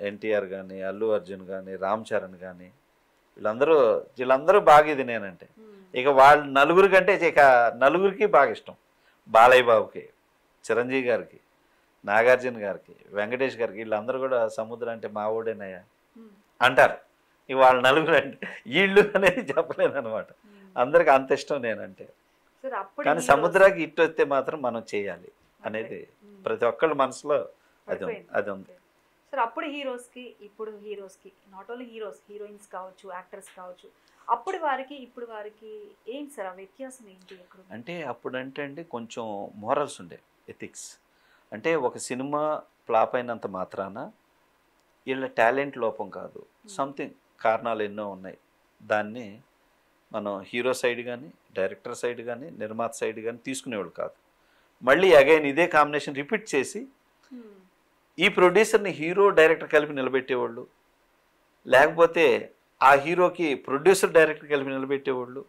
ఎన్టీఆర్ కానీ, అల్లు అర్జున్ కానీ, రామ్ చరణ్ కానీ, వీళ్ళందరూ బాగా ఇది నేనంటే. ఇక వాళ్ళు నలుగురు కంటే ఇక నలుగురికి బాగా ఇష్టం. బాలయ్య బాబుకి, చిరంజీవి గారికి, నాగార్జున గారికి, వెంకటేష్ గారికి, వీళ్ళందరూ కూడా సముద్రం అంటే మా ఊడేనయ్యా అంటారు. ఇక వాళ్ళ నలుగురు అంటే వీళ్ళు అనేది చెప్పలేను అనమాట. అందరికి అంత ఇష్టం నేనంటే. కానీ సముద్రానికి ఇట్టు వస్తే మాత్రం మనం చేయాలి అనేది ప్రతి ఒక్కళ్ళ మనసులో అది ఉంది. సార్ అప్పుడు హీరోస్కి, ఇప్పుడు హీరోస్కి, నాట్ ఓన్లీ హీరోస్, హీరోయిన్స్ కావచ్చు, యాక్టర్స్ కావచ్చు, అప్పుడు వారికి ఇప్పుడు వారికి ఏంటి సార్ ఆ వ్యత్యాసం ఏంటి? అంటే అప్పుడు అంటే కొంచెం మోరల్స్ ఉండే, ఎథిక్స్. అంటే ఒక సినిమా ఫ్లాప్ అయినంత మాత్రాన వీళ్ళ టాలెంట్ లోపం కాదు, సంథింగ్ కారణాలు ఎన్నో ఉన్నాయి. దాన్ని మనం హీరో సైడ్ కానీ, డైరెక్టర్ సైడ్ కానీ, నిర్మాత సైడ్ కానీ తీసుకునేవాళ్ళు కాదు. మళ్ళీ అగైన్ ఇదే కాంబినేషన్ రిపీట్ చేసి ఈ ప్రొడ్యూసర్ని హీరో డైరెక్టర్ కలిపి నిలబెట్టేవాళ్ళు, లేకపోతే ఆ హీరోకి ప్రొడ్యూసర్ డైరెక్టర్ కలిపి నిలబెట్టేవాళ్ళు.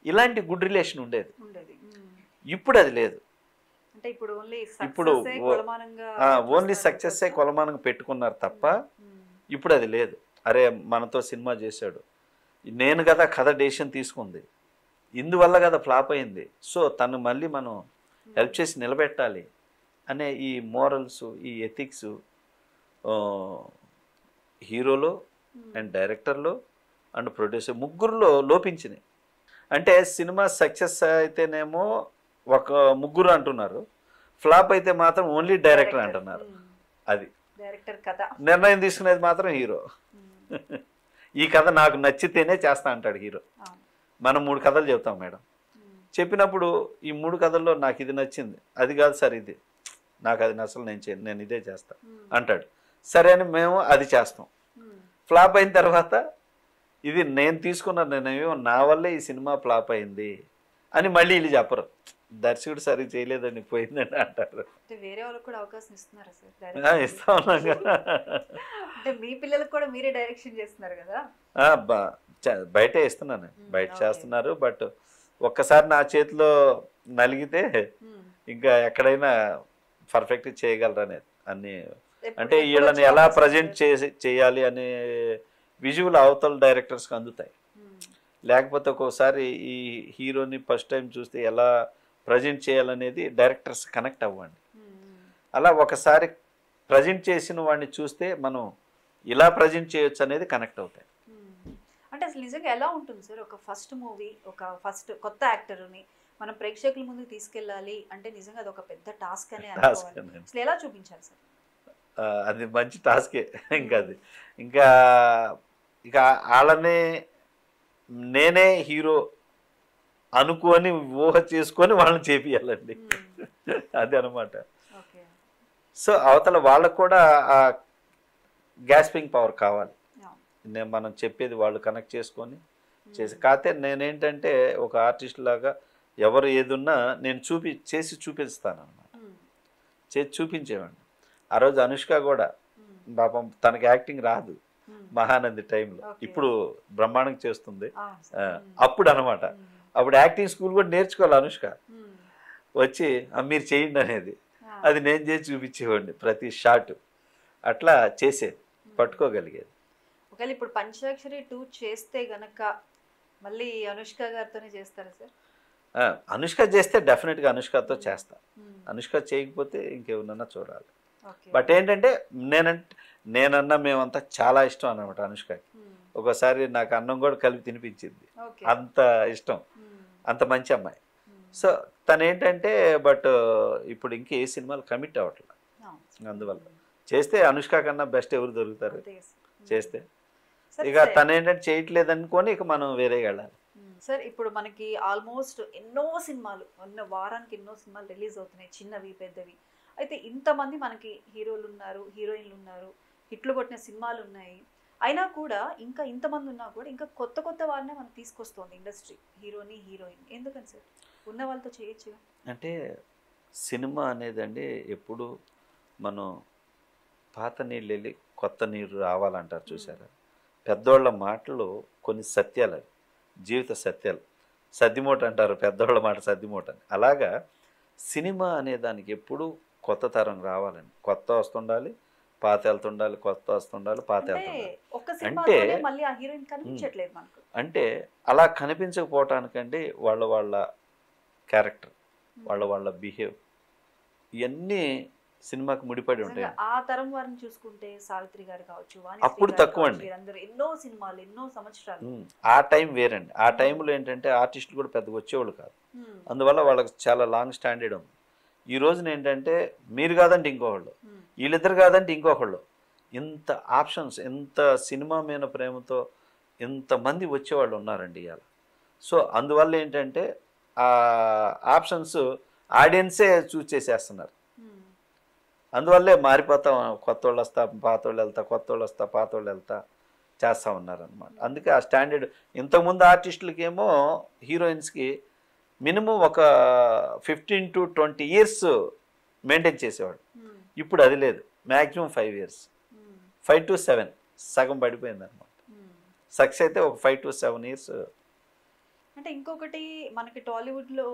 ఇలాంటి గుడ్ రిలేషన్ ఉండేది. ఇప్పుడు అది లేదు. ఇప్పుడు ఓన్లీ సక్సెస్ కొలమానంగా పెట్టుకున్నారు తప్ప ఇప్పుడు అది లేదు. అరే మనతో సినిమా చేశాడు, నేను కదా కథ డెసిషన్ తీసుకుంది, ఇందువల్ల కదా ఫ్లాప్ అయింది, సో తను మళ్ళీ మనం హెల్ప్ చేసి నిలబెట్టాలి అనే ఈ మోరల్స్, ఈ ఎథిక్స్ హీరోలో అండ్ డైరెక్టర్లో అండ్ ప్రొడ్యూసర్ ముగ్గురులో లోపించినాయి. అంటే సినిమా సక్సెస్ అయితేనేమో ఒక ముగ్గురు అంటున్నారు, ఫ్లాప్ అయితే మాత్రం ఓన్లీ డైరెక్టర్ అంటున్నారు. అది నిర్ణయం తీసుకునేది మాత్రం హీరో. ఈ కథ నాకు నచ్చితేనే చేస్తా అంటాడు హీరో. మనం 3 కథలు చెప్తాం మేడం, చెప్పినప్పుడు ఈ 3 కథల్లో నాకు ఇది నచ్చింది, అది కాదు సార్ ఇది నాకు అది నచ్చలు, నేను ఇదే చేస్తా అంటాడు. సరే అని మేము అది చేస్తాం. ఫ్లాప్ అయిన తర్వాత ఇది నేను తీసుకున్న నిర్ణయం, నా వల్లే ఈ సినిమా ఫ్లాప్ అయింది అని మళ్ళీ వీళ్ళు చెప్పరు, దర్శకుడు సరిగ్గా చేయలేదని పోయిందని అంటారు. వేరే వాళ్ళకి కూడా అవకాశం ఇస్తున్నారా సార్? ఇస్తా ఉన్నాం కదా. మీ పిల్లలకు కూడా మీరే డైరెక్షన్ చేస్తున్నారు కదా? బయటే ఇస్తున్నాను, బయట చేస్తున్నారు. బట్ ఒక్కసారి నా చేతిలో నలిగితే ఇంకా ఎక్కడైనా పర్ఫెక్ట్ చేయగలరు అనేది అన్ని. అంటే వీళ్ళని ఎలా ప్రజెంట్ చేయాలి అనే విజువల్ అవతల డైరెక్టర్స్కి అందుతాయి. లేకపోతే ఒక్కోసారి ఈ హీరోని ఫస్ట్ టైం చూస్తే ఎలా ప్రజెంట్ చేయాలనేది డైరెక్టర్స్ కనెక్ట్ అవ్వండి. అలా ఒకసారి ప్రజెంట్ చేసిన వాడిని చూస్తే మనం ఇలా ప్రజెంట్ చేయొచ్చు అనేది కనెక్ట్ అవుతాయి. అంటే అసలు నిజంగా ఎలా ఉంటుంది సార్ ఒక ఫస్ట్ మూవీ, ఒక ఫస్ట్ కొత్త యాక్టర్ని మనం ప్రేక్షకుల ముందుకు తీసుకెళ్ళాలి అంటే నిజంగా అది ఒక పెద్ద టాస్క్ అనే అనుకోవాలి. అసలు ఎలా చూపించాలి సార్? అది మంచి టాస్కే. ఇంకా అది ఇంకా ఇక వాళ్ళనే నేనే హీరో అనుకొని ఊహ చేసుకొని వాళ్ళని చేపియాలండి. అది అనమాట. సో అవతల వాళ్ళకు కూడా ఆ గ్యాస్పింగ్ పవర్ కావాలి. మనం చెప్పేది వాళ్ళు కనెక్ట్ చేసుకొని చేసి కాకపోతే నేనేంటంటే ఒక ఆర్టిస్ట్ లాగా ఎవరు ఏదున్నా నేను చేసి చూపిస్తాను అన్నమాట. చేసి చూపించేవాడిని. ఆ రోజు అనుష్క కూడా పాపం తనకి యాక్టింగ్ రాదు మహానంది టైంలో, ఇప్పుడు బ్రహ్మాండంగా చేస్తుంది. అప్పుడు అనమాట అప్పుడు యాక్టింగ్ స్కూల్ కూడా నేర్చుకోవాలి అనుష్క. వచ్చి మీరు చేయండి అనేది, అది నేను చేసి చూపించేవాడిని ప్రతి షాట్. అట్లా చేసేది, పట్టుకోగలిగేది. ఒకవేళ ఇప్పుడు పంచాక్షరి 2 చేస్తే గనక మళ్ళీ అనుష్క గారితోనే చేస్తారా సార్? అనుష్క చేస్తే డెఫినెట్గా అనుష్కతో చేస్తా. అనుష్క చేయకపోతే ఇంకెవరన్నా చూడాలి. బట్ ఏంటంటే నేనన్నా మేమంతా చాలా ఇష్టం అన్నమాట అనుష్కకి. ఒకసారి నాకు అన్నం కూడా కలిపి తినిపించింది, అంత ఇష్టం, అంత మంచి అమ్మాయి. సో తను ఏంటంటే బట్ ఇప్పుడు ఇంకే ఏ సినిమాలు కమిట్ అవ్వట్లేదు. అందువల్ల చేస్తే అనుష్క కన్నా బెస్ట్ ఎవరు దొరుకుతారు చేస్తే. ఇక తను ఏంటంటే చేయట్లేదు అనుకొని ఇక మనం వేరే వెళ్ళాలి. సార్ ఇప్పుడు మనకి ఆల్మోస్ట్ ఎన్నో సినిమాలు వారానికి ఎన్నో సినిమాలు రిలీజ్ అవుతున్నాయి, చిన్నవి పెద్దవి. అయితే ఇంతమంది మనకి హీరోలు ఉన్నారు, హీరోయిన్లు ఉన్నారు, హిట్లు కొట్టిన సినిమాలు ఉన్నాయి. అయినా కూడా ఇంకా ఇంతమంది ఉన్నా కూడా ఇంకా కొత్త కొత్త వారినే మనం తీసుకొస్తుంది ఇండస్ట్రీ, హీరోని హీరోయిన్. ఎందుకని సార్ ఉన్న వాళ్ళతో చేయొచ్చు? అంటే సినిమా అనేదండి ఎప్పుడు మనం పాత నీళ్ళు వెళ్ళి కొత్త నీరు రావాలంటారు చూసారా. పెద్దోళ్ళ మాటలు కొన్ని సత్యాలు, అవి జీవిత సత్యాలు. సద్దిమూట అంటారు పెద్దోళ్ళ మాట, సద్దిమూట అని. అలాగా సినిమా అనే దానికి ఎప్పుడు కొత్త తరం రావాలండి. కొత్త వస్తుండాలి, పాత వెళ్తుండాలి, కొత్త వస్తుండాలి, పాత వెళ్తుండాలి. అంటే అలా కనిపించకపోవటానికండి వాళ్ళ క్యారెక్టర్, వాళ్ళ బిహేవ్ ఇవన్నీ సినిమాకి ముడిపడి ఉంటాయి. ఆ తరం వారిని చూసుకుంటే సావిత్రి గారు కావచ్చు, అప్పుడు తక్కువ అండి, ఎన్నో సినిమాలు ఎన్నో సంవత్సరాలు. ఆ టైం వేరండి. ఆ టైంలో ఏంటంటే ఆర్టిస్టులు కూడా పెద్దగా వచ్చేవాళ్ళు కాదు, అందువల్ల వాళ్ళకి చాలా లాంగ్ స్టాండర్డ్ ఉంది. ఈ రోజున ఏంటంటే మీరు కాదంటే ఇంకొకళ్ళు, వీళ్ళిద్దరు కాదంటే ఇంకొకళ్ళు, ఇంత ఆప్షన్స్, ఇంత సినిమా మీద ప్రేమతో ఇంతమంది వచ్చేవాళ్ళు ఉన్నారండి ఇవాళ. సో అందువల్ల ఏంటంటే ఆ ఆప్షన్స్ ఆడియన్సే చూస్ చేసేస్తున్నారు. అందువల్లే మారిపోతాం, కొత్త వాళ్ళు వస్తా పాత వాళ్ళు వెళ్తా, కొత్త వాళ్ళు వస్తా పాత వాళ్ళు వెళ్తా చేస్తూ ఉన్నారనమాట. అందుకే ఆ స్టాండర్డ్ ఇంతకుముందు ఆర్టిస్టులకేమో హీరోయిన్స్కి మినిమం ఒక 15 to 20 years మెయింటైన్ చేసేవాడు. ఇప్పుడు అది లేదు, మ్యాక్సిమం 5 years, 5 to 7 సగం పడిపోయింది అనమాట. సక్సెస్ అయితే ఒక 5 to 7 years. అంటే ఇంకొకటి మనకి టాలీవుడ్లో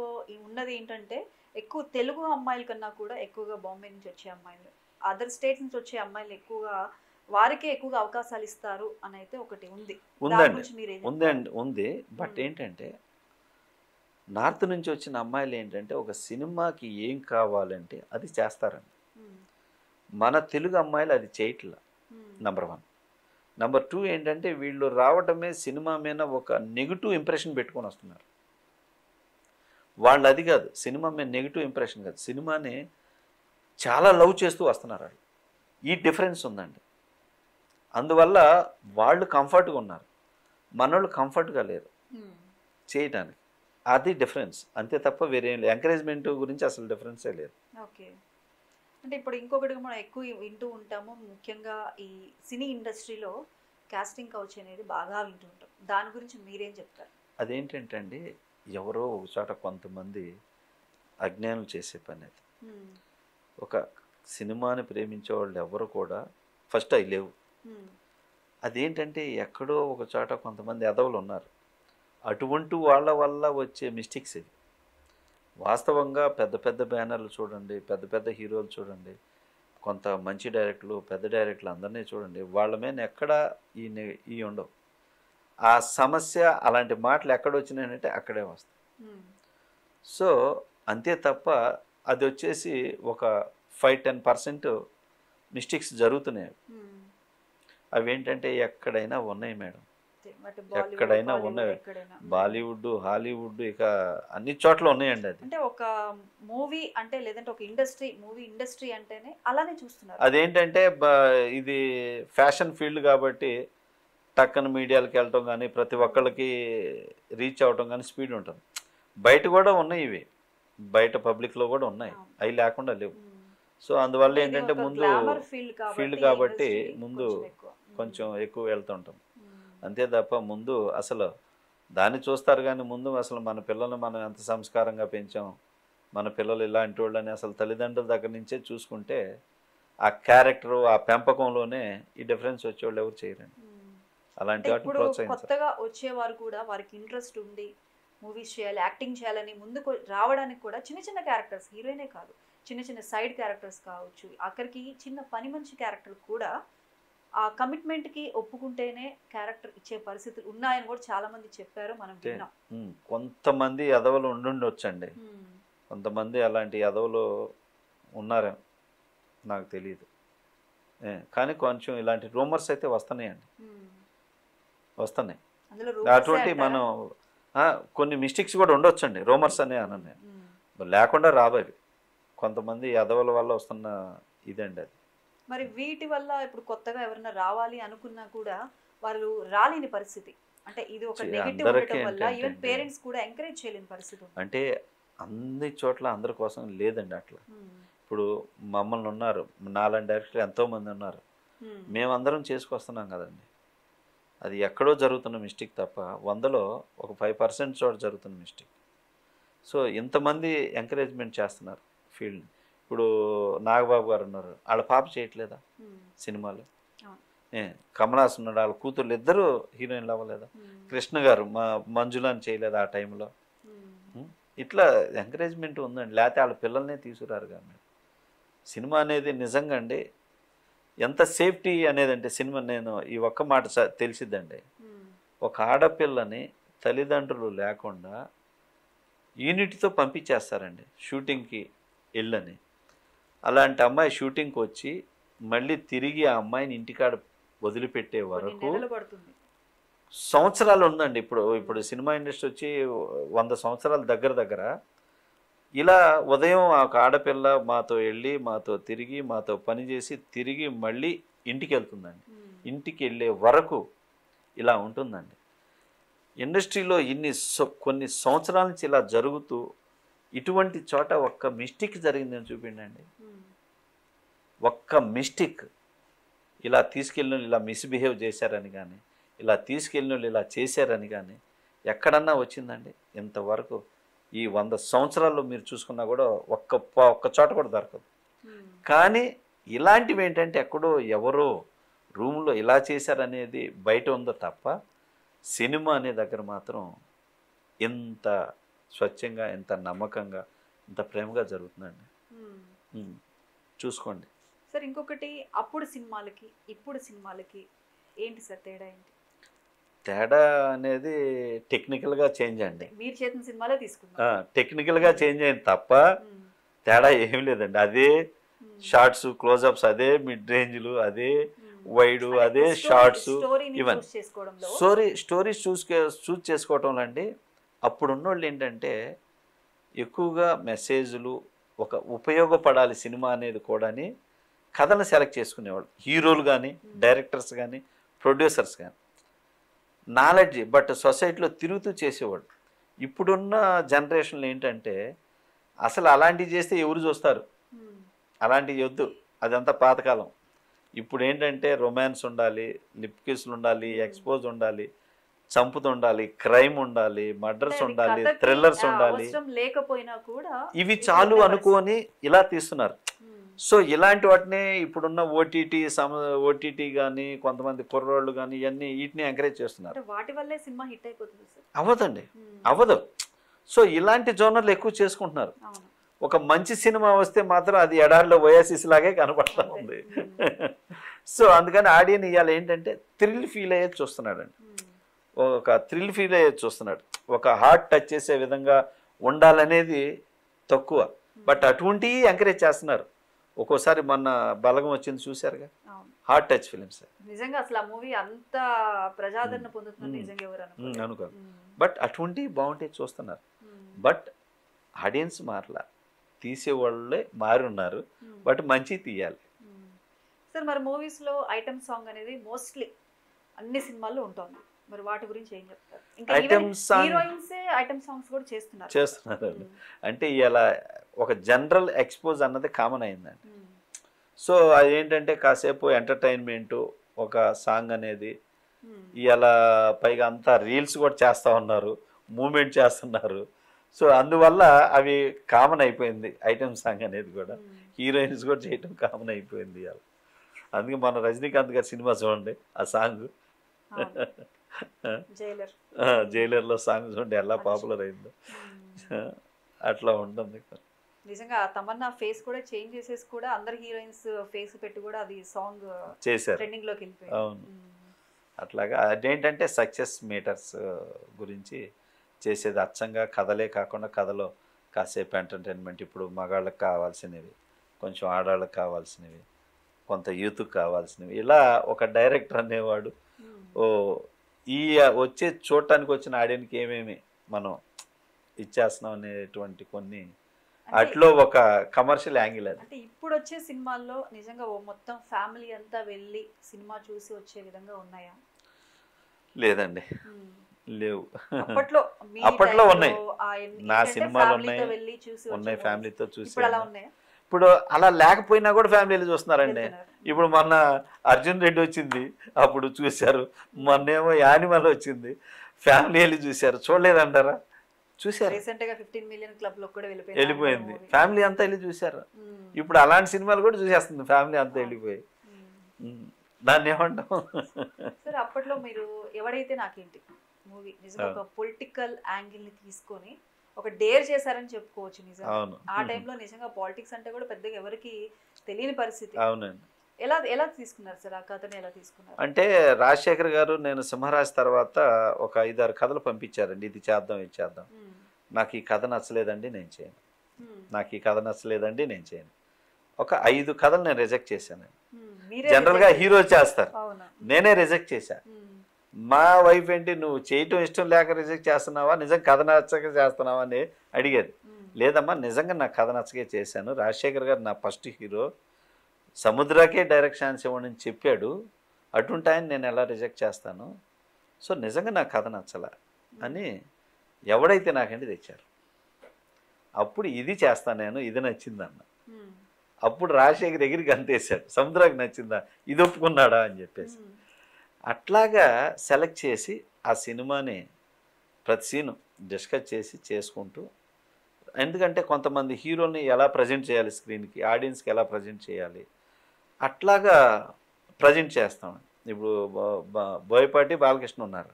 ఉన్నది ఏంటంటే ఎక్కువ తెలుగు అమ్మాయిల కన్నా కూడా ఎక్కువగా బాంబే నుంచి వచ్చే అమ్మాయిలు, అదర్ స్టేట్స్ నుంచి వచ్చే అమ్మాయిలు ఎక్కువగా వారికే ఎక్కువగా అవకాశాలు ఇస్తారు అని అయితే ఒకటి ఉంది. ఉంది. బట్ ఏంటంటే నార్త్ నుంచి వచ్చిన అమ్మాయిలు ఏంటంటే ఒక సినిమాకి ఏం కావాలంటే అది చేస్తారండి. మన తెలుగు అమ్మాయిలు అది చేయట్లా, నెంబర్ 1. నెంబర్ 2 ఏంటంటే వీళ్ళు రావటమే సినిమా మీద ఒక నెగిటివ్ ఇంప్రెషన్ పెట్టుకొని వస్తున్నారు. వాళ్ళు అది కాదు, సినిమా మీద నెగిటివ్ ఇంప్రెషన్ కాదు, సినిమాని చాలా లవ్ చేస్తూ వస్తున్నారు వాళ్ళు. ఈ డిఫరెన్స్ ఉందండి. అందువల్ల వాళ్ళు కంఫర్ట్గా ఉన్నారు, మనోళ్ళు కంఫర్ట్గా లేరు చేయటానికి. అది డిఫరెన్స్ అంతే తప్ప వేరే ఎంకరేజ్మెంట్ గురించి అసలు డిఫరెన్సే లేదు. ఓకే. అంటే ఇప్పుడు ఇంకొకటి మనం ఎక్కువ వింటూ ఉంటాము, ముఖ్యంగా ఈ సినీ ఇండస్ట్రీలో కాస్టింగ్ కౌచ్ అనేది బాగా వింటూ ఉంటాం. దాని గురించి మీరేం చెప్తారు? అదేంటంటే అండి, ఎవరో ఒక చోట కొంతమంది అజ్ఞానం చేసే పని అది. ఒక సినిమాని ప్రేమించే వాళ్ళు ఎవరు కూడా ఫస్ట్ అవి లేవు. అదేంటంటే ఎక్కడో ఒక చోట కొంతమంది ఎదవలు ఉన్నారు, అటువంటి వాళ్ళ వల్ల వచ్చే మిస్టేక్స్ ఇవి. వాస్తవంగా పెద్ద పెద్ద బ్యానర్లు చూడండి, పెద్ద పెద్ద హీరోలు చూడండి, కొంత మంచి డైరెక్టర్లు, పెద్ద డైరెక్టర్లు అందరినీ చూడండి, వాళ్ళ మీద ఎక్కడ ఈ ఉండవు. ఆ సమస్య అలాంటి మాటలు ఎక్కడ వచ్చినాయంటే అక్కడే వస్తాయి. సో అంతే తప్ప అది వచ్చేసి ఒక 5-10% మిస్టేక్స్ జరుగుతున్నాయి. అవి ఏంటంటే ఎక్కడైనా ఉన్నాయి మేడం, ఎక్కడైనా ఉన్నాయి. బాలీవుడ్, హాలీవుడ్, ఇక అన్ని చోట్ల ఉన్నాయండి. అది అంటే ఒక మూవీ అంటే లేదంటే ఒక మూవీ ఇండస్ట్రీ అంటేనే అలానే చూస్తున్నారు. అదేంటంటే ఇది ఫ్యాషన్ ఫీల్డ్ కాబట్టి టక్కన మీడియాలకు వెళ్ళటం కానీ ప్రతి ఒక్కళ్ళకి రీచ్ అవ్వటం కానీ స్పీడ్ ఉంటుంది. బయట కూడా ఉన్నాయి, ఇవి బయట పబ్లిక్లో కూడా ఉన్నాయి, అవి లేకుండా లేవు. సో అందువల్ల ఏంటంటే ముందు ఫీల్డ్ కాబట్టి ముందు కొంచెం ఎక్కువ వెళ్తుంటాం. అంతే తప్ప ముందు అసలు దాన్ని చూస్తారు కానీ ముందు అసలు మన పిల్లల్ని మనం ఎంత సంస్కారంగా పెంచాం, మన పిల్లలు ఇలాంటి వాళ్ళని అసలు తల్లిదండ్రుల దగ్గర నుంచే చూసుకుంటే ఆ క్యారెక్టరు, ఆ పెంపకంలోనే ఈ డిఫరెన్స్ వచ్చేవాళ్ళు ఎవరు చేయరండి. అలాంటి వాటిని ప్రోత్సహించాలి. కొత్తగా వచ్చేవారు కూడా వారికి ఇంట్రెస్ట్ ఉండి మూవీస్ చేయాలి, యాక్టింగ్ చేయాలని ముందుకు రావడానికి కూడా చిన్న చిన్న క్యారెక్టర్స్, హీరోయినే కాదు, చిన్న చిన్న సైడ్ క్యారెక్టర్స్ కావచ్చు, అక్కడికి చిన్న పని మనిషి క్యారెక్టర్ కూడా ఆ కమిట్మెంట్కి ఒప్పుకుంటేనే క్యారెక్టర్ ఇచ్చే పరిస్థితులు ఉన్నాయని కూడా చాలా మంది చెప్పారు, మనం విన్నాం. కొంతమంది ఎదవలు ఉండుండొచ్చండి, కొంతమంది అలాంటి ఎదవలు ఉన్నారో నాకు తెలియదు. కానీ కొంచెం ఇలాంటి రూమర్స్ అయితే వస్తున్నాయండి, వస్తున్నాయి. అటువంటి మనం కొన్ని మిస్టేక్స్ కూడా ఉండొచ్చండి, రూమర్స్ అనే అన్నాను నేను, లేకుండా రాబోయి కొంతమంది ఎదవల వల్ల వస్తున్న ఇదండి అది. మరి వీటి వల్ల ఇప్పుడు కొత్తగా ఎవరైనా రావాలి అనుకున్నా కూడా వాళ్ళు రాలేని పరిస్థితి, అంటే ఇది ఒక నెగటివ్ ఉండటం వల్ల ఈవెన్ పేరెంట్స్ కూడా ఎంకరేజ్ చేయలేని పరిస్థితి. అంటే అన్ని చోట్ల అందరి కోసం లేదండి అట్లా. ఇప్పుడు మమ్మల్ని ఉన్నారు, నాలాంటి డైరెక్టర్లు ఎంతోమంది ఉన్నారు, మేమందరం చేసుకొస్తున్నాం కదండి. అది ఎక్కడో జరుగుతున్న మిస్టేక్ తప్ప 100లో ఒక 5% చోట జరుగుతున్న మిస్టేక్. సో ఇంతమంది ఎంకరేజ్మెంట్ చేస్తున్నారు ఫీల్డ్. ఇప్పుడు నాగబాబు గారు ఉన్నారు, వాళ్ళ పాప చేయట్లేదా సినిమాలు? కమలాస్ ఉన్నాడు, వాళ్ళ కూతుర్లు ఇద్దరు హీరోయిన్లు అవ్వలేదా? కృష్ణ గారు మంజులాని చేయలేదా ఆ టైంలో? ఇట్లా ఎంకరేజ్మెంట్ ఉందండి, లేకపోతే వాళ్ళ పిల్లల్నే తీసుకురారు. కానీ సినిమా అనేది నిజంగా అండి ఎంత సేఫ్టీ అనేది అంటే సినిమా, నేను ఈ ఒక్క మాట తెలిసిద్దండి, ఒక ఆడపిల్లని తల్లిదండ్రులు లేకుండా యూనిట్తో పంపించేస్తారండి షూటింగ్కి వెళ్ళని. అలాంటి అమ్మాయి షూటింగ్కి వచ్చి మళ్ళీ తిరిగి ఆ అమ్మాయిని ఇంటికాడ వదిలిపెట్టే వరకు సంవత్సరాలు ఉందండి. ఇప్పుడు సినిమా ఇండస్ట్రీ వచ్చి 100 సంవత్సరాల దగ్గర ఇలా ఉదయం ఒక ఆడపిల్ల మాతో వెళ్ళి మాతో తిరిగి మాతో పనిచేసి తిరిగి మళ్ళీ ఇంటికి వెళ్తుందండి. ఇంటికి వెళ్ళే వరకు ఇలా ఉంటుందండి. ఇండస్ట్రీలో కొన్ని సంవత్సరాల నుంచి ఇలా జరుగుతూ ఇటువంటి చోట ఒక్క మిస్టేక్ జరిగిందని చూపిండండి. ఒక్క మిస్టేక్, ఇలా తీసుకెళ్ళిన వాళ్ళు ఇలా మిస్బిహేవ్ చేశారని కానీ, ఇలా తీసుకెళ్ళిన వాళ్ళు ఇలా చేశారని కానీ ఎక్కడన్నా వచ్చిందండి? ఇంతవరకు ఈ 100 సంవత్సరాల్లో మీరు చూసుకున్నా కూడా ఒక్క చోట కూడా దొరకదు. కానీ ఇలాంటివి ఏంటంటే ఎక్కడో ఎవరో రూమ్లో ఇలా చేశారనేది బయట ఉందో తప్ప సినిమా అనే దగ్గర మాత్రం ఎంత స్వచ్ఛంగా, ఎంత నమ్మకంగా, ఎంత ప్రేమగా జరుగుతుందండి. చూసుకోండి సార్. ఇంకొకటి, అప్పుడు సినిమాలకి ఇప్పుడు సినిమాలకి ఏంటి సార్ తేడా? ఏంటి తేడా అనేది టెక్నికల్గా చేంజ్ అండి. మీరు చేసిన సినిమాలే తీసుకున్నా, టెక్నికల్గా చేంజ్ అయింది తప్ప తేడా ఏమి లేదండి. అదే షార్ట్స్, క్లోజప్స్, అదే మిడ్ రేంజ్లు, అదే వైడ్, అదే షార్ట్స్, ఇవన్నీ స్టోరీస్ చూస్ చేసుకోవటంలో అండి. అప్పుడున్నోళ్ళు ఏంటంటే ఎక్కువగా మెసేజ్లు, ఒక ఉపయోగపడాలి సినిమా అనేది కూడా కథను సెలెక్ట్ చేసుకునేవాళ్ళు, హీరోలు కానీ, డైరెక్టర్స్ కానీ, ప్రొడ్యూసర్స్ కానీ. నాలెడ్జ్ బట్ సొసైటీలో తిరుగుతూ చేసేవాడు. ఇప్పుడున్న జనరేషన్లో ఏంటంటే అసలు అలాంటివి చేస్తే ఎవరు చూస్తారు, అలాంటివి వద్దు, అదంతా పాతకాలం. ఇప్పుడు ఏంటంటే రొమాన్స్ ఉండాలి, లిప్ కిస్లు ఉండాలి, ఎక్స్పోజ్ ఉండాలి, చంపుతుండాలి, క్రైమ్ ఉండాలి, మర్డర్స్ ఉండాలి, థ్రిల్లర్స్ ఉండాలి, లేకపోయినా కూడా ఇవి చాలు అనుకొని ఇలా తీస్తున్నారు. సో ఇలాంటి వాటిని ఇప్పుడున్న ఓటీటీ కానీ, కొంతమంది కుర్రోళ్ళు కానీ ఇవన్నీ వీటిని ఎంకరేజ్ చేస్తున్నారు. వాటి వల్లే సినిమా హిట్ అయిపోతుంది. అవ్వదండి, అవ్వదు. సో ఇలాంటి జోనర్లు ఎక్కువ చేసుకుంటున్నారు. ఒక మంచి సినిమా వస్తే మాత్రం అది ఎడారిలో ఓయాసిస్ లాగే కనపడతా ఉంది. సో అందుకని ఆడియన్ ఇవాళ ఏంటంటే థ్రిల్ ఫీల్ అయ్యేది చూస్తున్నాడండి, ఒక థ్రిల్ ఫీల్ అయ్యేది చూస్తున్నాడు, ఒక హార్ట్ టచ్ చేసే విధంగా ఉండాలనేది తక్కువ. బట్ అటువంటి ఎంకరేజ్ చేస్తున్నారు. ఒక్కోసారి మొన్న బలగం వచ్చింది చూశారుగా, హార్ట్ టచ్ ఫిలిమ్స్. నిజంగా అసలు ఆ మూవీ అంత ప్రజాదరణ పొందుతుంది నిజంగా ఎవరు అనుకో. బట్ అటువంటి బాగుంటే చూస్తున్నారు. బట్ ఆడియన్స్ మారలా, తీసేవాళ్ళే మారి ఉన్నారు. బట్ మంచి తీయాలి సార్. మరి మూవీస్ లో ఐటమ్ సాంగ్ అనేది మోస్ట్లీ అన్ని సినిమాల్లో ఉంటుంది. మరి వాటి గురించి ఏం చెప్తారు? ఐటమ్ సాంగ్స్ కూడా చేస్తున్నారు. అంటే ఇలా ఒక జనరల్ ఎక్స్పోజ్ అన్నది కామన్ అయిందండి. సో అదేంటంటే కాసేపు ఎంటర్టైన్మెంట్, ఒక సాంగ్ అనేది ఇలా పైగా అంతా రీల్స్ కూడా చేస్తూ ఉన్నారు, మూమెంట్ చేస్తున్నారు. సో అందువల్ల అవి కామన్ అయిపోయింది. ఐటమ్ సాంగ్ అనేది కూడా హీరోయిన్స్ కూడా చేయటం కామన్ అయిపోయింది ఇవాళ. అందుకే మన రజనీకాంత్ గారి సినిమా చూడండి, ఆ సాంగ్ జైలర్లో సాంగ్ చూడండి ఎలా పాపులర్ అయిందో. అట్లా ఉంటుంది. నిజంగా తమన్నా ఫేస్ కూడా చేంజ్ చేసేసి కూడా అందరు హీరోయిన్స్ ఫేస్ పెట్టి కూడా అది సాంగ్ చేశారు, ట్రెండింగ్ లోకి వెళ్ళిపోయింది. అవును. అట్లాగా అదేంటంటే సక్సెస్ మీటర్స్ గురించి చేసేది. అచ్చంగా కథలే కాకుండా కథలో కాసేపు ఎంటర్టైన్మెంట్, ఇప్పుడు మగాళ్ళకి కావాల్సినవి, కొంచెం ఆడాళ్ళకి కావాల్సినవి, కొంత యూత్కి కావాల్సినవి, ఇలా ఒక డైరెక్టర్ అనేవాడు ఓ ఈ వచ్చే చూడటానికి వచ్చిన ఆడియన్కి ఏమేమి మనం ఇచ్చేస్తున్నాం అనేటువంటి కొన్ని అట్లో ఒక కమర్షియల్ యాంగిల్ అది. అంటే ఇప్పుడు వచ్చే సినిమాల్లో నిజంగా ఓ మొత్తం ఫ్యామిలీ అంతా వెళ్ళి సినిమా చూసి వచ్చే విధంగా ఉన్నాయా? లేదండి, లేవు. అప్పట్లో ఉన్నాయి, నా సినిమాలు ఉన్నాయి ఫ్యామిలీతో చూసి. ఇప్పుడు అలా లేకపోయినా కూడా ఫ్యామిలీలు చూస్తున్నారండి. ఇప్పుడు మొన్న అర్జున్ రెడ్డి వచ్చింది, అప్పుడు చూశారు. మొన్నేమో యానిమల్ వచ్చింది, ఫ్యామిలీ వెళ్ళి చూశారు. చూడలేదంటారా? చూశారు. వెళ్ళిపోయింది, ఫ్యామిలీ అంతా వెళ్ళి చూశారు. ఇప్పుడు అలాంటి సినిమాలు కూడా చూసేస్తుంది ఫ్యామిలీ అంతా వెళ్ళిపోయి. దాన్ని ఏమంటాం సార్? అప్పట్లో మీరు ఎవడైతే నాకేంటి మూవీ నిజంగా ఒక పొలిటికల్ యాంగిల్ ని తీసుకొని ఒక డేర్ చేశారని చెప్పుకోవచ్చు. నిజంగా ఆ టైంలో నిజంగా పాలిటిక్స్ అంటే కూడా పెద్దగా ఎవరికి తెలియని పరిస్థితి. అవునండి. ఎలా తీసుకున్నారు సార్ ఆ కథని? ఎలా తీసుకున్నారు అంటే రాజశేఖర్ గారు నేను సింహరాజ్ తర్వాత ఒక 5-6 కథలు పంపించారండి. ఇది చేద్దాం, ఇది చేద్దాం. నాకు ఈ కథ నచ్చలేదండి, నేను చేయను. నాకు ఈ కథ నచ్చలేదండి, నేను చేయను. ఒక 5 కథలు నేను రిజెక్ట్ చేశాను. జనరల్గా హీరో చేస్తారు, నేనే రిజెక్ట్ చేశాను. మా వైఫ్ ఏంటి, నువ్వు చేయటం ఇష్టం లేక రిజెక్ట్ చేస్తున్నావా, నిజం కథ నచ్చక చేస్తున్నావా అని అడిగేది. లేదమ్మా, నిజంగా నాకు కథ నచ్చకే చేశాను. రాజశేఖర్ గారు నా ఫస్ట్ హీరో, సముద్రకే డైరెక్షన్ ఇవ్వని చెప్పాడు. అటువంటి ఆయన నేను ఎలా రిజెక్ట్ చేస్తాను? సో నిజంగా నాకు కథ నచ్చలా అని ఎవడైతే నాకంటే తెచ్చారు, అప్పుడు ఇది చేస్తాను నేను, ఇది నచ్చిందన్న. అప్పుడు రాజశేఖర్ దగ్గరికి అంతేశాడు, సముద్రానికి నచ్చిందా, ఇది ఒప్పుకున్నాడా అని చెప్పేసి. అట్లాగా సెలెక్ట్ చేసి ఆ సినిమాని ప్రతి సీను డిస్కస్ చేసి చేసుకుంటూ, ఎందుకంటే కొంతమంది హీరోని ఎలా ప్రజెంట్ చేయాలి స్క్రీన్కి, ఆడియన్స్కి ఎలా ప్రజెంట్ చేయాలి, అట్లాగా ప్రజెంట్ చేస్తాం. ఇప్పుడు బోయపాటి బాలకృష్ణ ఉన్నారు,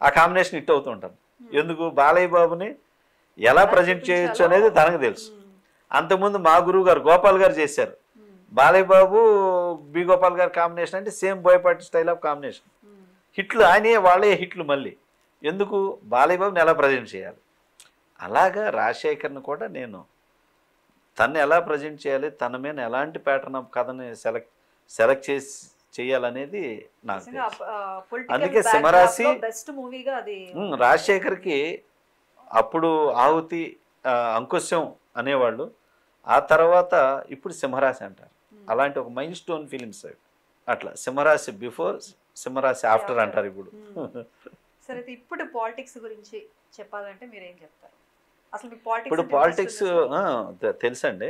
ఆ కాంబినేషన్ హిట్ అవుతూ ఉంటాను. ఎందుకు? బాలయ్య బాబుని ఎలా ప్రజెంట్ చేయొచ్చు అనేది తనకు తెలుసు. అంతకుముందు మా గురువు గారు గోపాల్ గారు చేశారు. బాలయ్య బాబు బి గోపాల్ గారి కాంబినేషన్ అంటే same Boyapati style of combination. హిట్లు ఆయనే, వాళ్ళే హిట్లు. మళ్ళీ ఎందుకు? బాలయ్య బాబుని ఎలా ప్రజెంట్ చేయాలి. అలాగా రాజశేఖర్ని కూడా నేను తను ఎలా ప్రజెంట్ చేయాలి, తన మీద ఎలాంటి ప్యాటర్న్ ఆఫ్ కథని సెలెక్ట్ చేసి చేయాలనేది నాకు తెలుసు. అందుకే సింహరాశి రాజశేఖర్కి అప్పుడు ఆహుతి, అంకుశం అనేవాళ్ళు. ఆ తర్వాత ఇప్పుడు సింహరాశి అంటారు. అలాంటి ఒక మైల్ స్టోన్ ఫిలిమ్స్ అట్లా. సింహరాశి బిఫోర్, సింహరాశి ఆఫ్టర్ అంటారు ఇప్పుడు. సరే, ఇప్పుడు పాలిటిక్స్ గురించి చెప్పాలంటే మీరు ఏం చెప్తారు? అసలు ఇప్పుడు పాలిటిక్స్ తెలుసండి.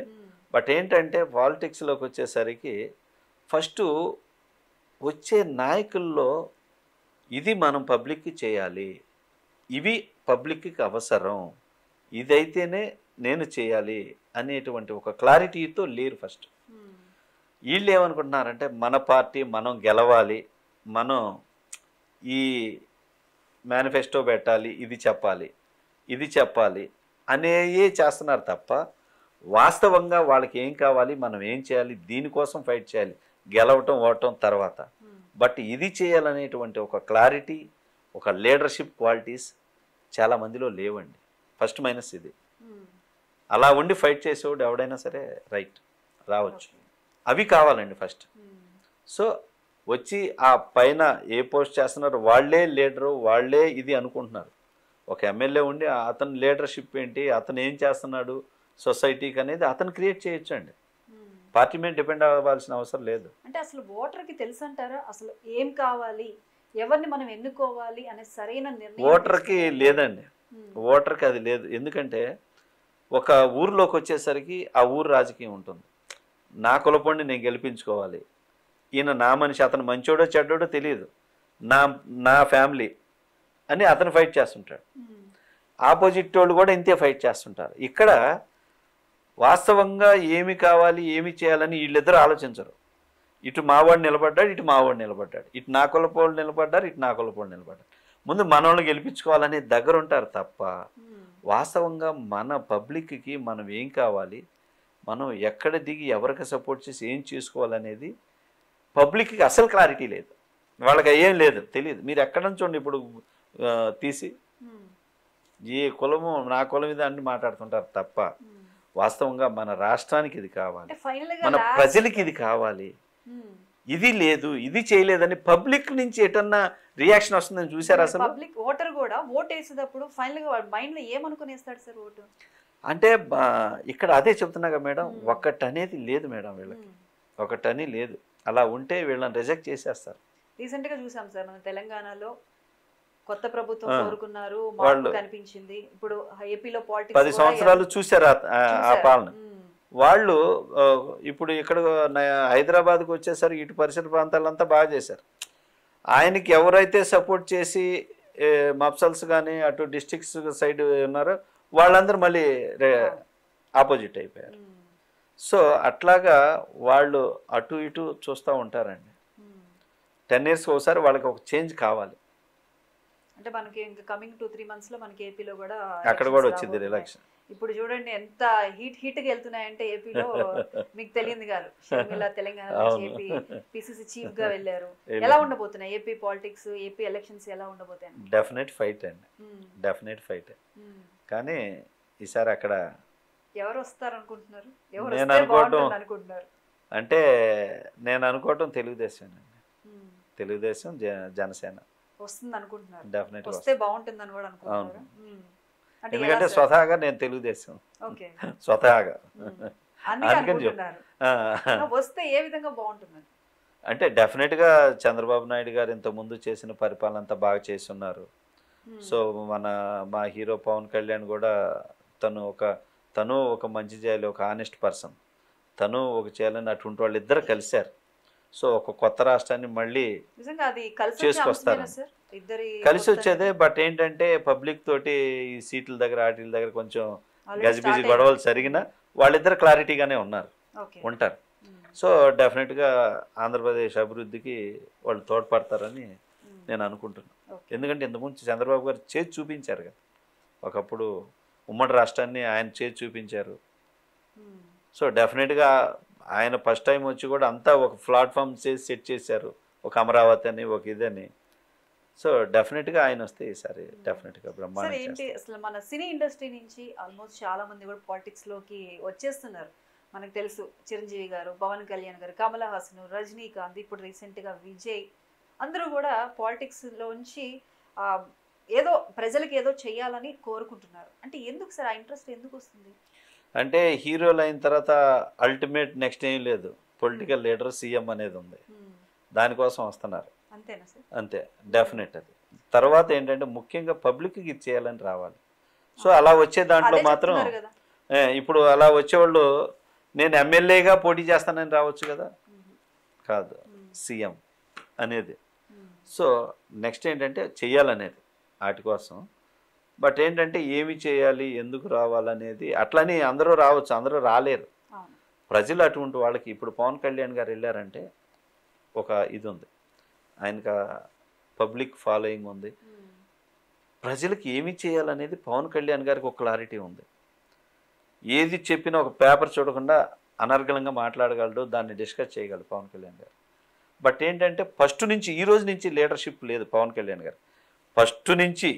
బట్ ఏంటంటే పాలిటిక్స్లోకి వచ్చేసరికి ఫస్ట్ వచ్చే నాయకుల్లో ఇది మనం పబ్లిక్కి చేయాలి, ఇవి పబ్లిక్కి అవసరం, ఇదైతేనే నేను చేయాలి అనేటువంటి ఒక క్లారిటీతో లేరు ఫస్ట్. వీళ్ళు ఏమనుకుంటున్నారంటే మన పార్టీ మనం గెలవాలి, మనం ఈ మేనిఫెస్టో పెట్టాలి, ఇది చెప్పాలి, ఇది చెప్పాలి అనేవి చేస్తున్నారు తప్ప వాస్తవంగా వాళ్ళకి ఏం కావాలి, మనం ఏం చేయాలి, దీనికోసం ఫైట్ చేయాలి, గెలవటం ఓటం తర్వాత. బట్ ఇది చేయాలనేటువంటి ఒక క్లారిటీ, ఒక లీడర్షిప్ క్వాలిటీస్ చాలామందిలో లేవండి. ఫస్ట్ మైనస్ ఇది. అలా ఉండి ఫైట్ చేసేవాడు ఎవడైనా సరే రైట్ రావచ్చు. అవి కావాలండి ఫస్ట్. సో వచ్చి ఆ పైన ఏ పోస్ట్ చేస్తున్నారు వాళ్ళే లీడరు, వాళ్ళే ఇది అనుకుంటున్నారు. ఒక ఎమ్మెల్యే ఉండి అతని లీడర్షిప్ ఏంటి, అతను ఏం చేస్తున్నాడు సొసైటీకి అనేది అతను క్రియేట్ చేయొచ్చు అండి. పార్టీ మీద డిపెండ్ అవ్వాల్సిన అవసరం లేదు. అంటే అసలు ఓటర్కి తెలుసు అంటారా అసలు ఏం కావాలి, ఎవరిని మనం ఎన్నుకోవాలి అనే సరైన నిర్ణయం ఓటర్కి లేదండి. ఓటర్కి అది లేదు. ఎందుకంటే ఒక ఊరిలోకి వచ్చేసరికి ఆ ఊరు రాజకీయం ఉంటుంది. నా కులపొండి నేను గెలిపించుకోవాలి, ఈయన నా మనిషి, అతను మంచోడో చెడ్డోడో తెలియదు, నా ఫ్యామిలీ అని అతను ఫైట్ చేస్తుంటాడు. ఆపోజిట్ వాళ్ళు కూడా ఇంతే ఫైట్ చేస్తుంటారు. ఇక్కడ వాస్తవంగా ఏమి కావాలి ఏమి చేయాలని వీళ్ళిద్దరూ ఆలోచించరు. ఇటు మావాడు నిలబడ్డాడు, ఇటు మావాడు నిలబడ్డాడు, ఇటు నా కులపోళ్ళు నిలబడ్డారు, ఇటు నా కులపోళ్ళు నిలబడ్డారు. ముందు మనోళ్ళు గెలిపించుకోవాలనే దగ్గర ఉంటారు తప్ప వాస్తవంగా మన పబ్లిక్కి మనం ఏం కావాలి, మనం ఎక్కడ దిగి ఎవరికి సపోర్ట్ చేసి ఏం చేసుకోవాలనేది పబ్లిక్కి అసలు క్లారిటీ లేదు. వాళ్ళకి ఏం లేదు, తెలియదు. మీరు ఎక్కడ నుంచి చూడండి ఇప్పుడు తీసి ఏ కులము నా కులం ఇది అని మాట్లాడుతుంటారు తప్ప వాస్తవంగా మన రాష్ట్రానికి ఇది కావాలి, మన ప్రజలకి ఇది కావాలి, ఇది లేదు, ఇది చేయలేదని పబ్లిక్ నుంచి ఎటన్నా రియాక్షన్ వస్తుందని చూసారు. అసలు పబ్లిక్ ఓటర్ కూడా ఓట్ వేసేటప్పుడు ఫైనల్ గా మైండ్ లో ఏమనుకుని వేస్తాడు సార్ ఓటు అంటే ఇక్కడ అదే చెప్తున్నాగా మేడం, ఒక్కటి అనేది లేదు మేడం, వీళ్ళకి ఒకటని లేదు. అలా ఉంటే వీళ్ళని రిజెక్ట్ చేసేస్తారు. రీసెంట్ గా చూసాం సార్ మన తెలంగాణలో కొత్త ప్రభుత్వం కోరుకున్నారు, మార్పు కనిపించింది. ఇప్పుడు ఏపీలో పాలిటిక్స్ 10 సంవత్సరాలు చూసారు ఆ పాలన. వాళ్ళు ఇప్పుడు ఇక్కడ హైదరాబాద్కి వచ్చేసరికి ఇటు పరిసర ప్రాంతాలంతా బాగా చేశారు. ఆయనకి ఎవరైతే సపోర్ట్ చేసి మఫ్సల్స్ కానీ అటు డిస్ట్రిక్ట్స్ సైడ్ ఉన్నారో వాళ్ళందరూ మళ్ళీ ఆపోజిట్ అయిపోయారు. సో అట్లాగా వాళ్ళు అటు ఇటు చూస్తూ ఉంటారండి. 10 years ఒకసారి వాళ్ళకి ఒక చేంజ్ కావాలి. అంటే మనకి ఇంకా కమింగ్ 2-3 months లో మనకి ఏపీలో కూడా అక్కడ కూడా వచ్చింది ఎలక్షన్. ఇప్పుడు చూడండి ఎంత హీట్గా వెళ్తున్నాయంటే ఏపీలో మీకు తెలియదు కాదు. Sharmila Telangana AP PCC chief గా వెళ్ళారు. ఎలా ఉండబోతున్నాయి ఏపీ పాలిటిక్స్, ఏపీ ఎలక్షన్స్ ఎలా ఉండబోతాయి? డెఫినెట్ ఫైట్ అండి, డెఫినెట్ ఫైట్. కానీ ఈసారి అక్కడ ఎవరు వస్తారు అనుకుంటున్నారు? నేను అనుకుంటున్నారు అంటే నేను అనుకోవటం తెలుగుదేశం అండి. తెలుగుదేశం జనసేన వస్తుంది అనుకుంటున్నారు. డెఫినెట్ వస్తే బాగుంటుందని కూడా అనుకుంటున్నారు. ఎందుకంటే స్వతహాగా నేను తెలుగుదేశం స్వతహాగా వస్తే ఏ విధంగా బాగుంటుంది అంటే డెఫినెట్గా చంద్రబాబు నాయుడు గారు ఇంతకుముందు చేసిన పరిపాలన అంతా బాగా చేస్తున్నారు. సో మా హీరో పవన్ కళ్యాణ్ కూడా తను ఒక మంచి చేయాలి, ఒక ఆనెస్ట్ పర్సన్, తను ఒక చేయాలని అటువంటి వాళ్ళు ఇద్దరు కలిశారు. సో ఒక కొత్త రాష్ట్రాన్ని మళ్ళీ చేసుకొస్తారు. కలిసి వచ్చేదే. బట్ ఏంటంటే పబ్లిక్ తోటి ఈ సీట్ల దగ్గర వాటి దగ్గర కొంచెం గజిబిజి గొడవలు జరిగినా వాళ్ళిద్దరు క్లారిటీగానే ఉంటారు. సో డెఫినెట్గా ఆంధ్రప్రదేశ్ అభివృద్ధికి వాళ్ళు తోడ్పడతారని నేను అనుకుంటున్నాను. ఎందుకంటే ఇంతకుముందు చంద్రబాబు గారు చేసి చూపించారు కదా, ఒకప్పుడు ఉమ్మడి రాష్ట్రాన్ని ఆయన చేసి చూపించారు. సో డెఫినెట్గా ఆయన ఫస్ట్ టైం వచ్చి కూడా అంతా ఒక ప్లాట్ఫామ్ చేసి సెట్ చేశారు, ఒక అమరావతి అని ఒక ఇదని. సో డెఫినెట్గా ఆయన వస్తే ఈసారి డెఫినెట్గా బ్రహ్మాండం. ఏంటి అసలు మన సినీ ఇండస్ట్రీ నుంచి ఆల్మోస్ట్ చాలా మంది కూడా పాలిటిక్స్లోకి వచ్చేస్తున్నారు. మనకు తెలుసు చిరంజీవి గారు, పవన్ కళ్యాణ్ గారు, కమల్ హాసన్, రజనీకాంత్, ఇప్పుడు రీసెంట్గా విజయ్, అందరూ కూడా పాలిటిక్స్లోంచి ఏదో ప్రజలకు ఏదో చేయాలని కోరుకుంటున్నారు. అంటే ఎందుకు సార్ ఆ ఇంట్రెస్ట్ ఎందుకు వస్తుంది? అంటే హీరోలు అయిన తర్వాత అల్టిమేట్ నెక్స్ట్ ఏం లేదు, పొలిటికల్ లీడర్ సీఎం అనేది ఉంది, దానికోసం వస్తున్నారు. అంతేనా సార్? అంతే, డెఫినెట్. అది తర్వాత ఏంటంటే ముఖ్యంగా పబ్లిక్కి ఇది చేయాలని రావాలి. సో అలా వచ్చే దాంట్లో మాత్రం ఇప్పుడు అలా వచ్చేవాళ్ళు నేను ఎమ్మెల్యేగా పోటీ చేస్తానని రావచ్చు కదా, కాదు, సీఎం అనేది. సో నెక్స్ట్ ఏంటంటే చెయ్యాలనేది వాటి కోసం. బట్ ఏంటంటే ఏమి చేయాలి, ఎందుకు రావాలనేది అట్లని అందరూ రావచ్చు, అందరూ రాలేరు. ప్రజలు అటువంటి వాళ్ళకి ఇప్పుడు పవన్ కళ్యాణ్ గారు వెళ్ళారంటే ఒక ఇది ఉంది, ఆయనకు పబ్లిక్ ఫాలోయింగ్ ఉంది. ప్రజలకు ఏమి చేయాలనేది పవన్ కళ్యాణ్ గారికి ఒక క్లారిటీ ఉంది. ఏది చెప్పినా ఒక పేపర్ చూడకుండా అనర్గళంగా మాట్లాడగలడు, దాన్ని డిస్కస్ చేయగలడు పవన్ కళ్యాణ్ గారు. బట్ ఏంటంటే ఫస్ట్ నుంచి ఈ రోజు నుంచి లీడర్షిప్ లేదు పవన్ కళ్యాణ్ గారు. ఫస్ట్ నుంచి